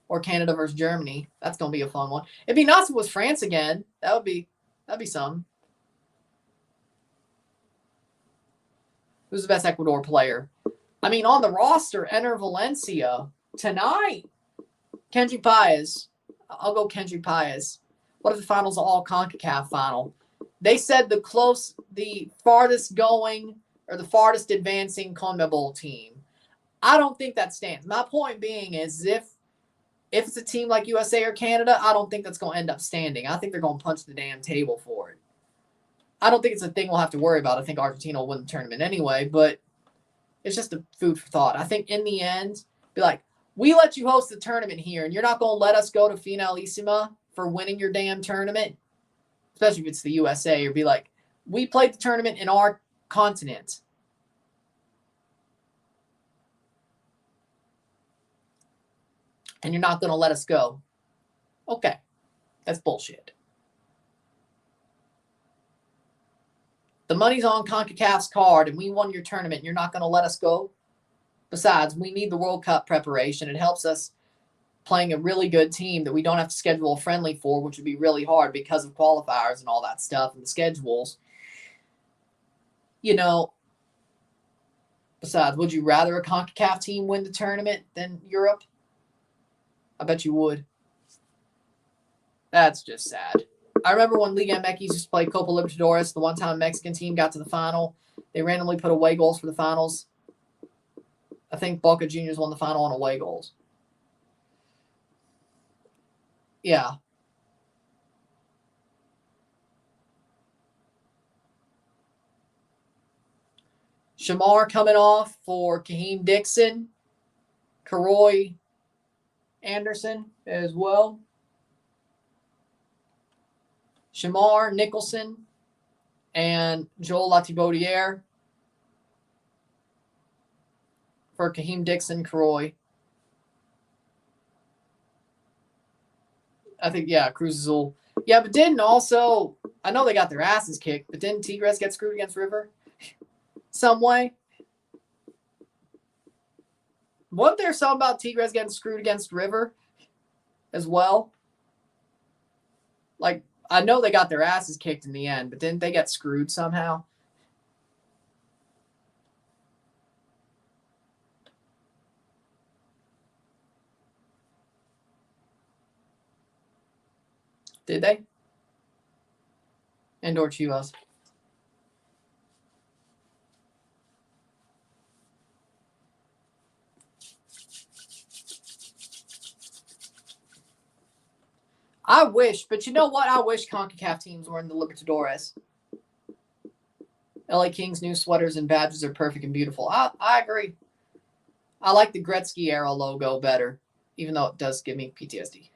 or Canada versus Germany. That's going to be a fun one. It'd be nice if it was France again. That'd be something. Who's the best Ecuador player? I mean, on the roster, enter Valencia tonight. Kendrick Paez. I'll go Kendrick Paez. What if the finals are all CONCACAF final? They said the farthest going or the farthest advancing CONMEBOL team. I don't think that stands. My point being is if it's a team like USA or Canada, I don't think that's going to end up standing. I think they're going to punch the damn table for it. I don't think it's a thing we'll have to worry about. I think Argentina will win the tournament anyway, but it's just a food for thought. I think in the end, be like, we let you host the tournament here, and you're not going to let us go to Finalissima for winning your damn tournament, especially if it's the USA, or be like, we played the tournament in our continent. and you're not going to let us go. Okay, that's bullshit. The money's on CONCACAF's card, and we won your tournament, and you're not going to let us go? Besides, we need the World Cup preparation. It helps us playing a really good team that we don't have to schedule a friendly for, which would be really hard because of qualifiers and all that stuff and the schedules. You know, besides, would you rather a CONCACAF team win the tournament than Europe? I bet you would. That's just sad. I remember when Liga MX used to play Copa Libertadores, the one time a Mexican team got to the final, they randomly put away goals for the finals. I think Boca Juniors won the final on away goals. Yeah. Shamar coming off for Kaheem Dixon. Karoy Anderson as well. Shamar, Nicholson, and Joel Latibaudiere for Kaheem Dixon, Karoy. I think, yeah, Cruz will. Yeah, but didn't also, I know they got their asses kicked, but didn't Tigres get screwed against River? Some way? Wasn't there something about Tigres getting screwed against River as well? Like, I know they got their asses kicked in the end, but didn't they get screwed somehow? Did they? And or Chivas. I wish, but you know what? I wish CONCACAF teams were in the Libertadores. LA Kings' new sweaters and badges are perfect and beautiful. I agree. I like the Gretzky era logo better, even though it does give me PTSD.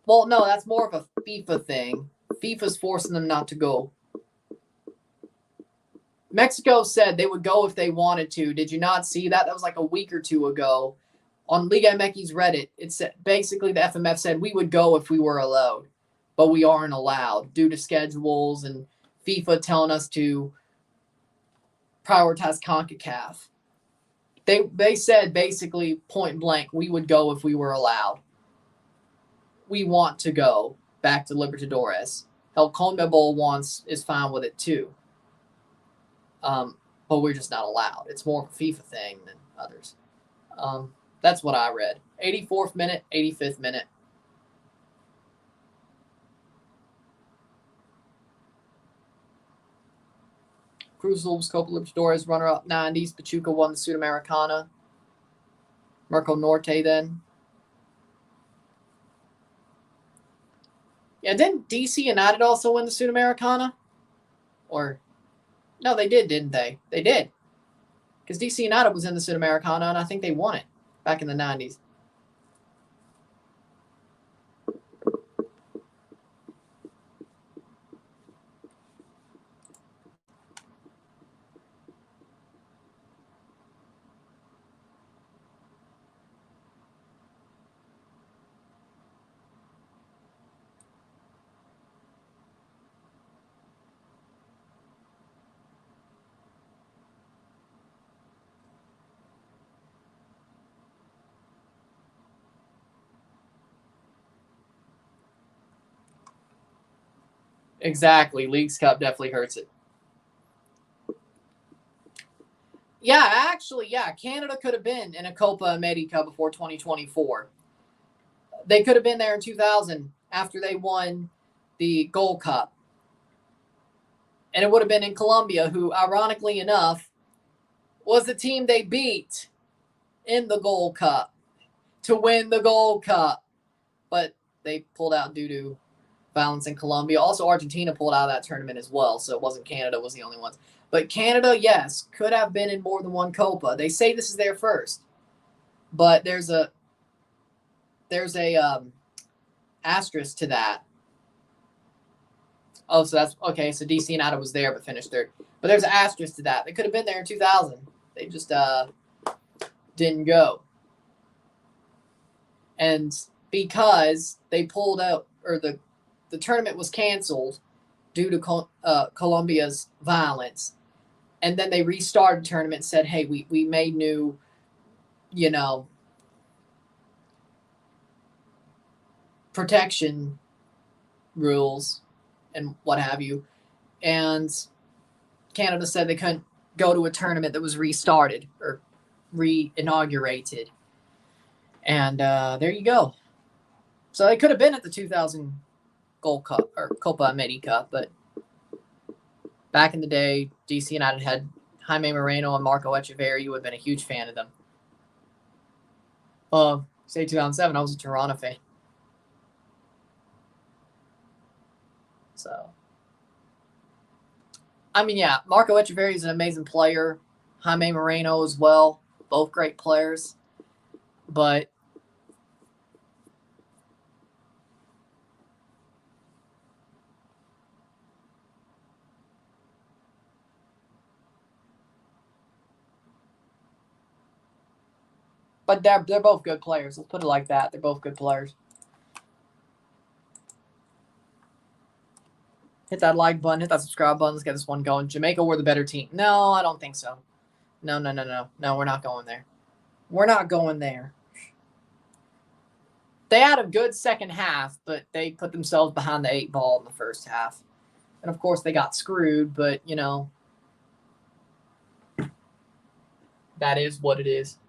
Well, no, that's more of a FIFA thing. FIFA's forcing them not to go. Mexico said they would go if they wanted to. Did you not see that? That was like a week or two ago. On Liga MX's Reddit, it said basically the FMF said we would go if we were allowed, but we aren't allowed due to schedules and FIFA telling us to prioritize CONCACAF. They said basically point blank we would go if we were allowed. We want to go back to Libertadores. Hell, CONMEBOL is fine with it too. But we're just not allowed. It's more of a FIFA thing than others. That's what I read. 84th minute, 85th minute. Cruz Wolves, Copa Libertadores, runner-up 90s. Pachuca won the Sudamericana. Merco Norte then. Yeah, didn't DC United also win the Sudamericana? Or, no, they did, didn't they? They did. Because DC United was in the Sudamericana, and I think they won it back in the 90s. Exactly. Leagues Cup definitely hurts it. Yeah, actually, yeah. Canada could have been in a Copa America before 2024. They could have been there in 2000 after they won the Gold Cup. And it would have been in Colombia, who, ironically enough, was the team they beat in the Gold Cup to win the Gold Cup. But they pulled out due to violence in Colombia. Also, Argentina pulled out of that tournament as well, so it wasn't Canada was the only ones. But Canada, yes, could have been in more than one Copa. They say this is their first, but there's a asterisk to that. Oh, so that's okay. So DC United was there but finished third. But there's an asterisk to that. They could have been there in 2000. They just didn't go. And because they pulled out, or the tournament was canceled due to Colombia's violence, and then they restarted the tournament and said, hey, we made new, you know, protection rules and what have you. And Canada said they couldn't go to a tournament that was restarted or re-inaugurated. And there you go. So they could have been at the 2000 Gold Cup or Copa America, but back in the day, DC United had Jaime Moreno and Marco Echeverri. You would have been a huge fan of them. Say 2007, I was a Toronto fan. So, I mean, yeah, Marco Echeverri is an amazing player. Jaime Moreno as well. Both great players. But they're both good players. Let's put it like that. They're both good players. Hit that like button. Hit that subscribe button. Let's get this one going. Jamaica were the better team. No, I don't think so. No. No, we're not going there. We're not going there. They had a good second half, but they put themselves behind the 8 ball in the first half. And, of course, they got screwed, but, you know, that is what it is.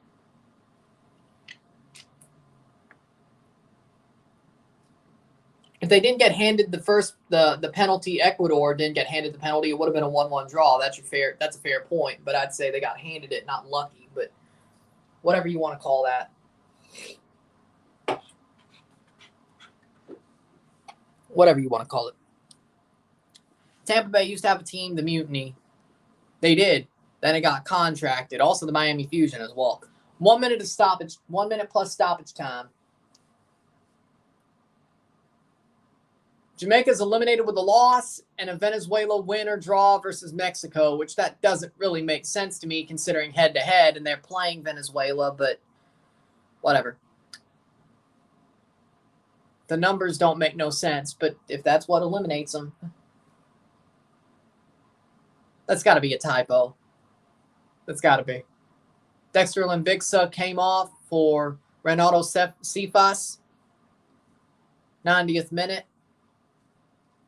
If they didn't get handed the penalty, Ecuador didn't get handed the penalty, it would have been a 1-1 draw. That's a fair point, but I'd say they got handed it, not lucky, but whatever you want to call that. Whatever you want to call it. Tampa Bay used to have a team, the Mutiny. They did. Then it got contracted. Also the Miami Fusion as well. 1 minute of stoppage, 1 minute plus stoppage time. Jamaica's eliminated with a loss and a Venezuela win or draw versus Mexico, which that doesn't really make sense to me considering head-to-head, and they're playing Venezuela, but whatever. The numbers don't make no sense, but if that's what eliminates them, that's got to be a typo. That's got to be. Dexter Limbixa came off for Renato Cephas, 90th minute.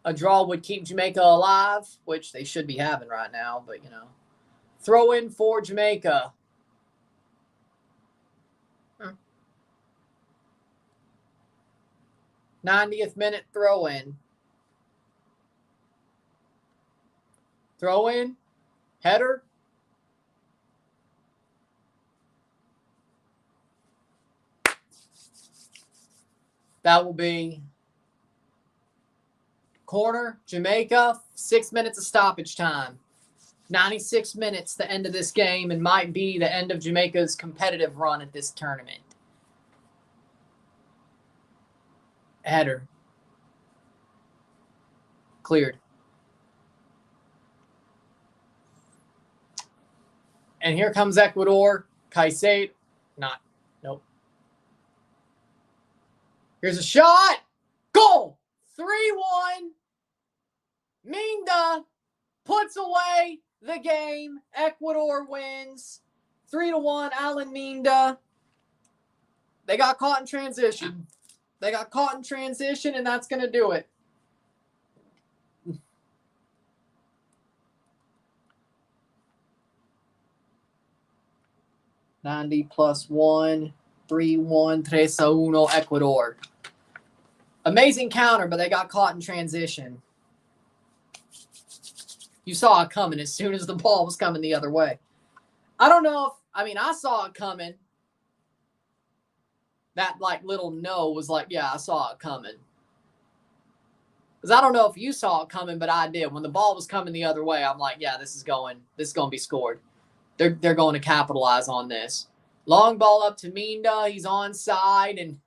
A draw would keep Jamaica alive, which they should be having right now, but, you know. Throw in for Jamaica. 90th minute throw in. Throw in. Header. That will be corner, Jamaica, 6 minutes of stoppage time. 96 minutes, the end of this game, and might be the end of Jamaica's competitive run at this tournament. Header. Cleared. And here comes Ecuador. Caicedo. Nope. Here's a shot. Goal. 3-1. Minda puts away the game. Ecuador wins. 3-1. Alan Minda. They got caught in transition. And that's going to do it. +1, 3-1, 3-1, Ecuador. Amazing counter, but they got caught in transition. You saw it coming as soon as the ball was coming the other way. I don't know if, I saw it coming. That, little no was yeah, I saw it coming. Because I don't know if you saw it coming, but I did. When the ball was coming the other way, I'm like, yeah, this is going to be scored. They're going to capitalize on this. Long ball up to Minda. He's onside, and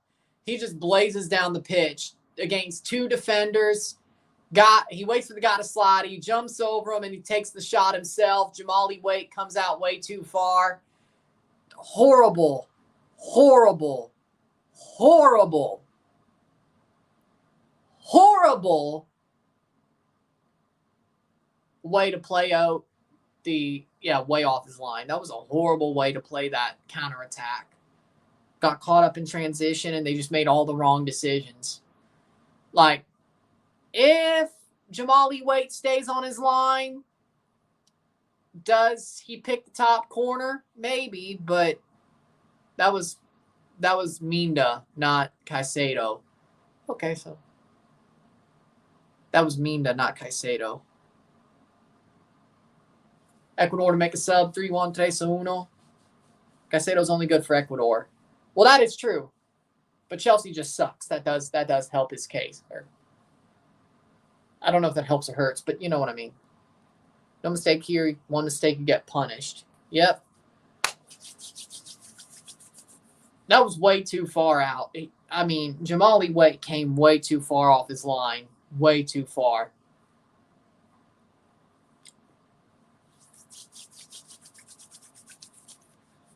he just blazes down the pitch against 2 defenders. He waits for the guy to slide. He jumps over him and he takes the shot himself. Jamali Waite comes out way too far. Horrible, horrible, horrible, horrible way to play out way off his line. That was a horrible way to play that counterattack. Got caught up in transition and they just made all the wrong decisions. Like, if Jamali Waite stays on his line, does he pick the top corner? Maybe, but that was Minda, not Caicedo. Okay, so that was Minda, not Caicedo. Ecuador to make a sub, 3-1, 3-1. Caicedo's only good for Ecuador. Well, that is true. But Chelsea just sucks. That does help his case. I don't know if that helps or hurts, but you know what I mean. No mistake here. One mistake, you get punished. Yep. That was way too far out. I mean, Jamali Waite came way too far off his line. Way too far.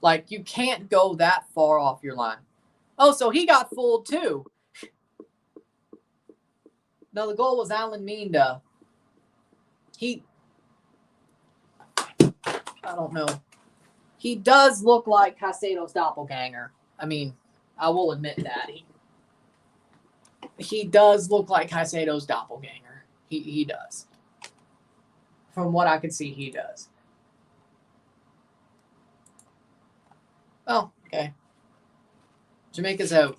Like, you can't go that far off your line. Oh, so he got fooled too. No, the goal was Alan Minda. I don't know. He does look like Caicedo's doppelganger. I mean, I will admit that. He does look like Caicedo's doppelganger. He does. From what I can see, he does. Oh, okay. Jamaica's out.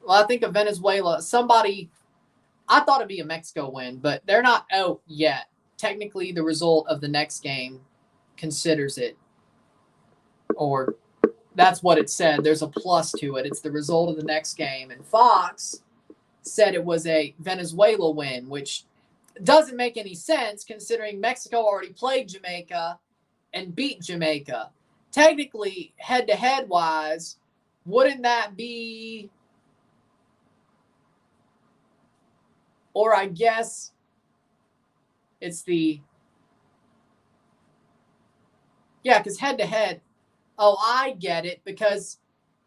Well, I think of Venezuela. I thought it'd be a Mexico win, but they're not out yet. Technically, the result of the next game considers it. Or that's what it said. There's a plus to it. It's the result of the next game. And Fox said it was a Venezuela win, which doesn't make any sense considering Mexico already played Jamaica and beat Jamaica. Technically, head-to-head wise, wouldn't that be... Or I guess it's the... Yeah, because head-to-head... Oh, I get it. Because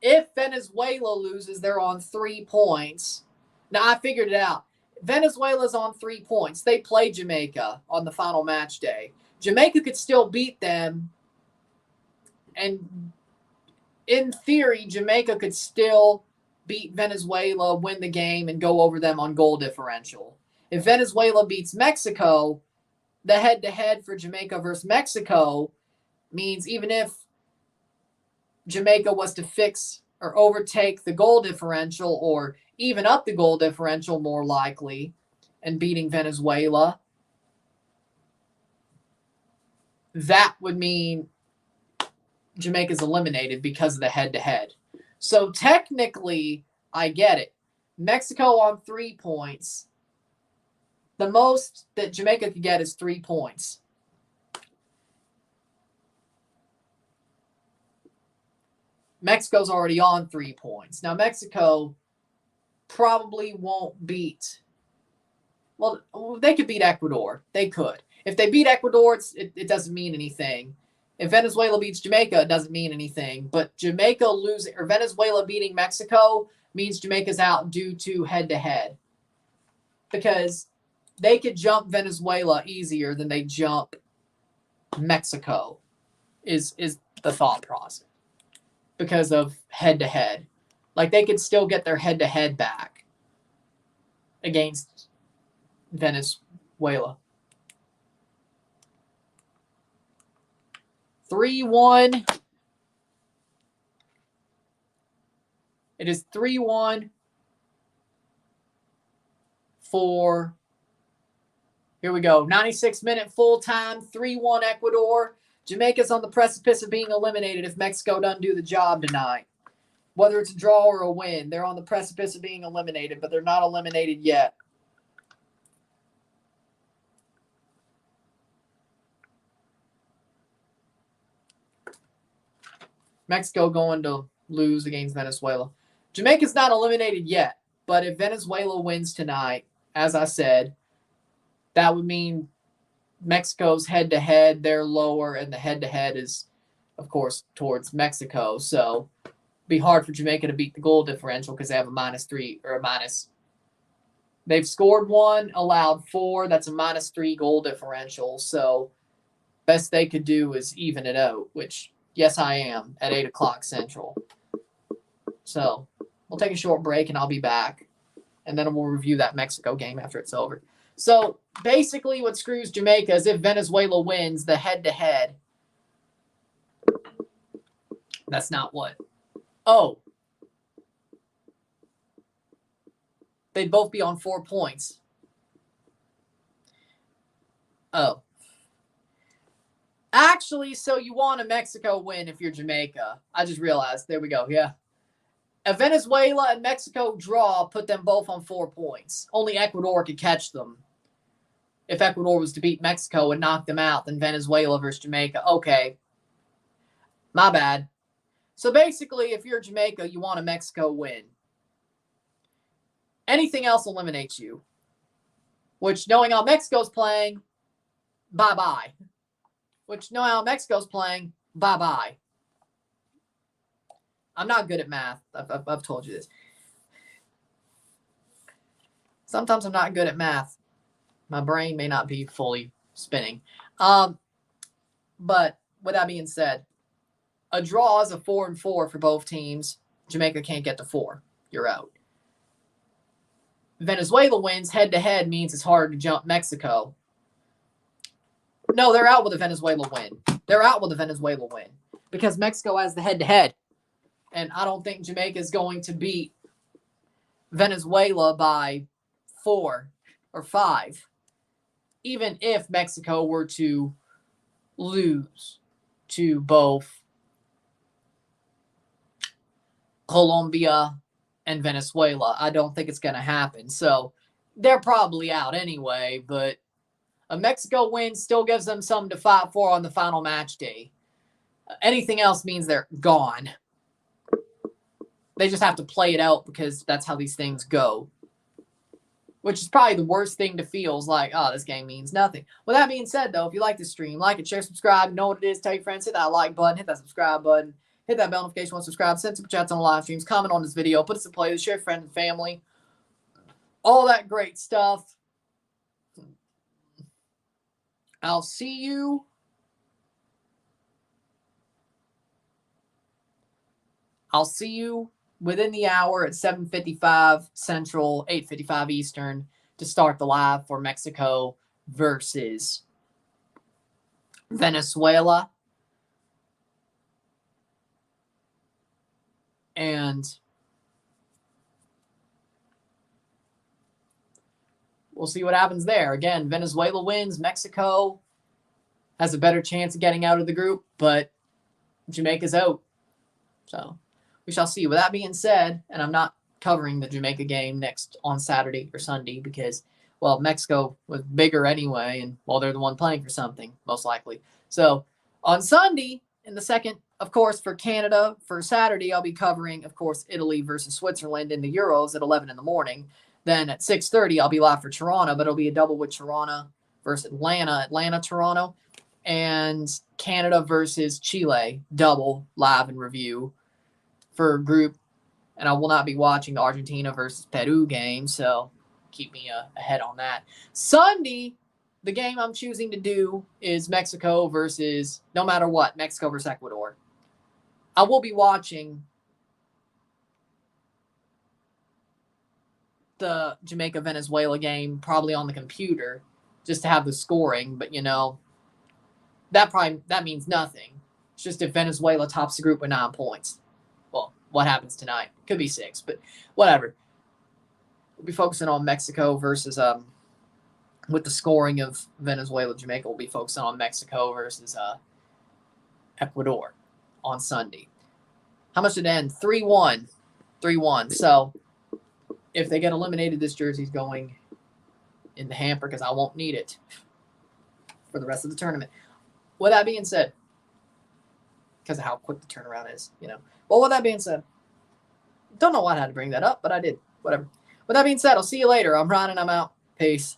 if Venezuela loses, they're on 3 points. Now, I figured it out. Venezuela's on 3 points. They play Jamaica on the final match day. Jamaica could still beat them. And in theory, Jamaica could still beat Venezuela, win the game, and go over them on goal differential. If Venezuela beats Mexico, the head-to-head for Jamaica versus Mexico means even if Jamaica was to fix or overtake the goal differential or even up the goal differential more likely and beating Venezuela, that would mean Jamaica's eliminated because of the head-to-head. So technically, I get it. Mexico on 3 points. The most that Jamaica could get is 3 points. Mexico's already on 3 points. Now, Mexico probably won't beat... Well, they could beat Ecuador. They could. If they beat Ecuador, it doesn't mean anything. If Venezuela beats Jamaica, it doesn't mean anything. But Jamaica losing or Venezuela beating Mexico means Jamaica's out due to head-to-head. Because they could jump Venezuela easier than they jump Mexico, is the thought process. Because of head-to-head. Like, they could still get their head-to-head back against Venezuela. 3-1. It is 3-1 for, here we go, 96-minute full-time, 3-1 Ecuador. Jamaica's on the precipice of being eliminated if Mexico doesn't do the job tonight. Whether it's a draw or a win, they're on the precipice of being eliminated, but they're not eliminated yet. Mexico going to lose against Venezuela. Jamaica's not eliminated yet, but if Venezuela wins tonight, as I said, that would mean Mexico's head-to-head, they're lower, and the head-to-head is, of course, towards Mexico. So it'd be hard for Jamaica to beat the goal differential because they have a -3 or a minus. They've scored 1, allowed 4. That's a -3 goal differential. So best they could do is even it out, which, yes, I am, at 8 o'clock Central. So we'll take a short break, and I'll be back. And then we'll review that Mexico game after it's over. So basically what screws Jamaica is if Venezuela wins the head-to-head. That's not what. Oh. They'd both be on 4 points. Oh. Actually, so you want a Mexico win if you're Jamaica. I just realized. There we go. Yeah. A Venezuela and Mexico draw put them both on 4 points. Only Ecuador could catch them. If Ecuador was to beat Mexico and knock them out, then Venezuela versus Jamaica. Okay. My bad. So basically, if you're Jamaica, you want a Mexico win. Anything else eliminates you. Which, knowing how Mexico's playing, bye-bye. Which, knowing how Mexico's playing, bye-bye. I'm not good at math. I've told you this. Sometimes I'm not good at math. My brain may not be fully spinning. But with that being said, a draw is a 4-4 for both teams. Jamaica can't get to 4. You're out. Venezuela wins head-to-head means it's hard to jump Mexico. No, they're out with a Venezuela win. They're out with a Venezuela win because Mexico has the head-to-head. And I don't think Jamaica is going to beat Venezuela by 4 or 5, even if Mexico were to lose to both Colombia and Venezuela. I don't think it's going to happen. So they're probably out anyway, but a Mexico win still gives them something to fight for on the final match day. Anything else means they're gone. They just have to play it out because that's how these things go. Which is probably the worst thing to feel is like, oh, this game means nothing. With that being said, though, if you like the stream, like it, share, subscribe. You know what it is. Tell your friends. Hit that like button. Hit that subscribe button. Hit that bell notification once subscribe. Send super chats on the live streams. Comment on this video. Put us in playlist. Share with friends and family. All that great stuff. I'll see you. I'll see you within the hour at 7:55 Central, 8:55 Eastern to start the live for Mexico versus Venezuela. And we'll see what happens there. Again, Venezuela wins. Mexico has a better chance of getting out of the group, but Jamaica's out. So we shall see. With that being said, and I'm not covering the Jamaica game next on Saturday or Sunday because, well, Mexico was bigger anyway, and, well, they're the one playing for something, most likely. So on Sunday, in the second, of course, for Canada, for Saturday, I'll be covering, of course, Italy versus Switzerland in the Euros at 11 in the morning. Then at 6:30, I'll be live for Toronto, but it'll be a double with Toronto versus Atlanta, Toronto, and Canada versus Chile, double live and review for group. And I will not be watching the Argentina versus Peru game, so keep me ahead on that. Sunday, the game I'm choosing to do is Mexico versus, no matter what, Mexico versus Ecuador. I will be watching the Jamaica-Venezuela game probably on the computer just to have the scoring, but, you know, that means nothing. It's just if Venezuela tops the group with 9 points. Well, what happens tonight? Could be 6, but whatever. We'll be focusing on Mexico versus, with the scoring of Venezuela, Jamaica, we'll be focusing on Mexico versus Ecuador on Sunday. How much did it end? 3-1. 3-1. So if they get eliminated, this jersey's going in the hamper because I won't need it for the rest of the tournament. With that being said, because of how quick the turnaround is, you know. Well, with that being said, don't know why I had to bring that up, but I did. Whatever. With that being said, I'll see you later. I'm Ron and I'm out. Peace.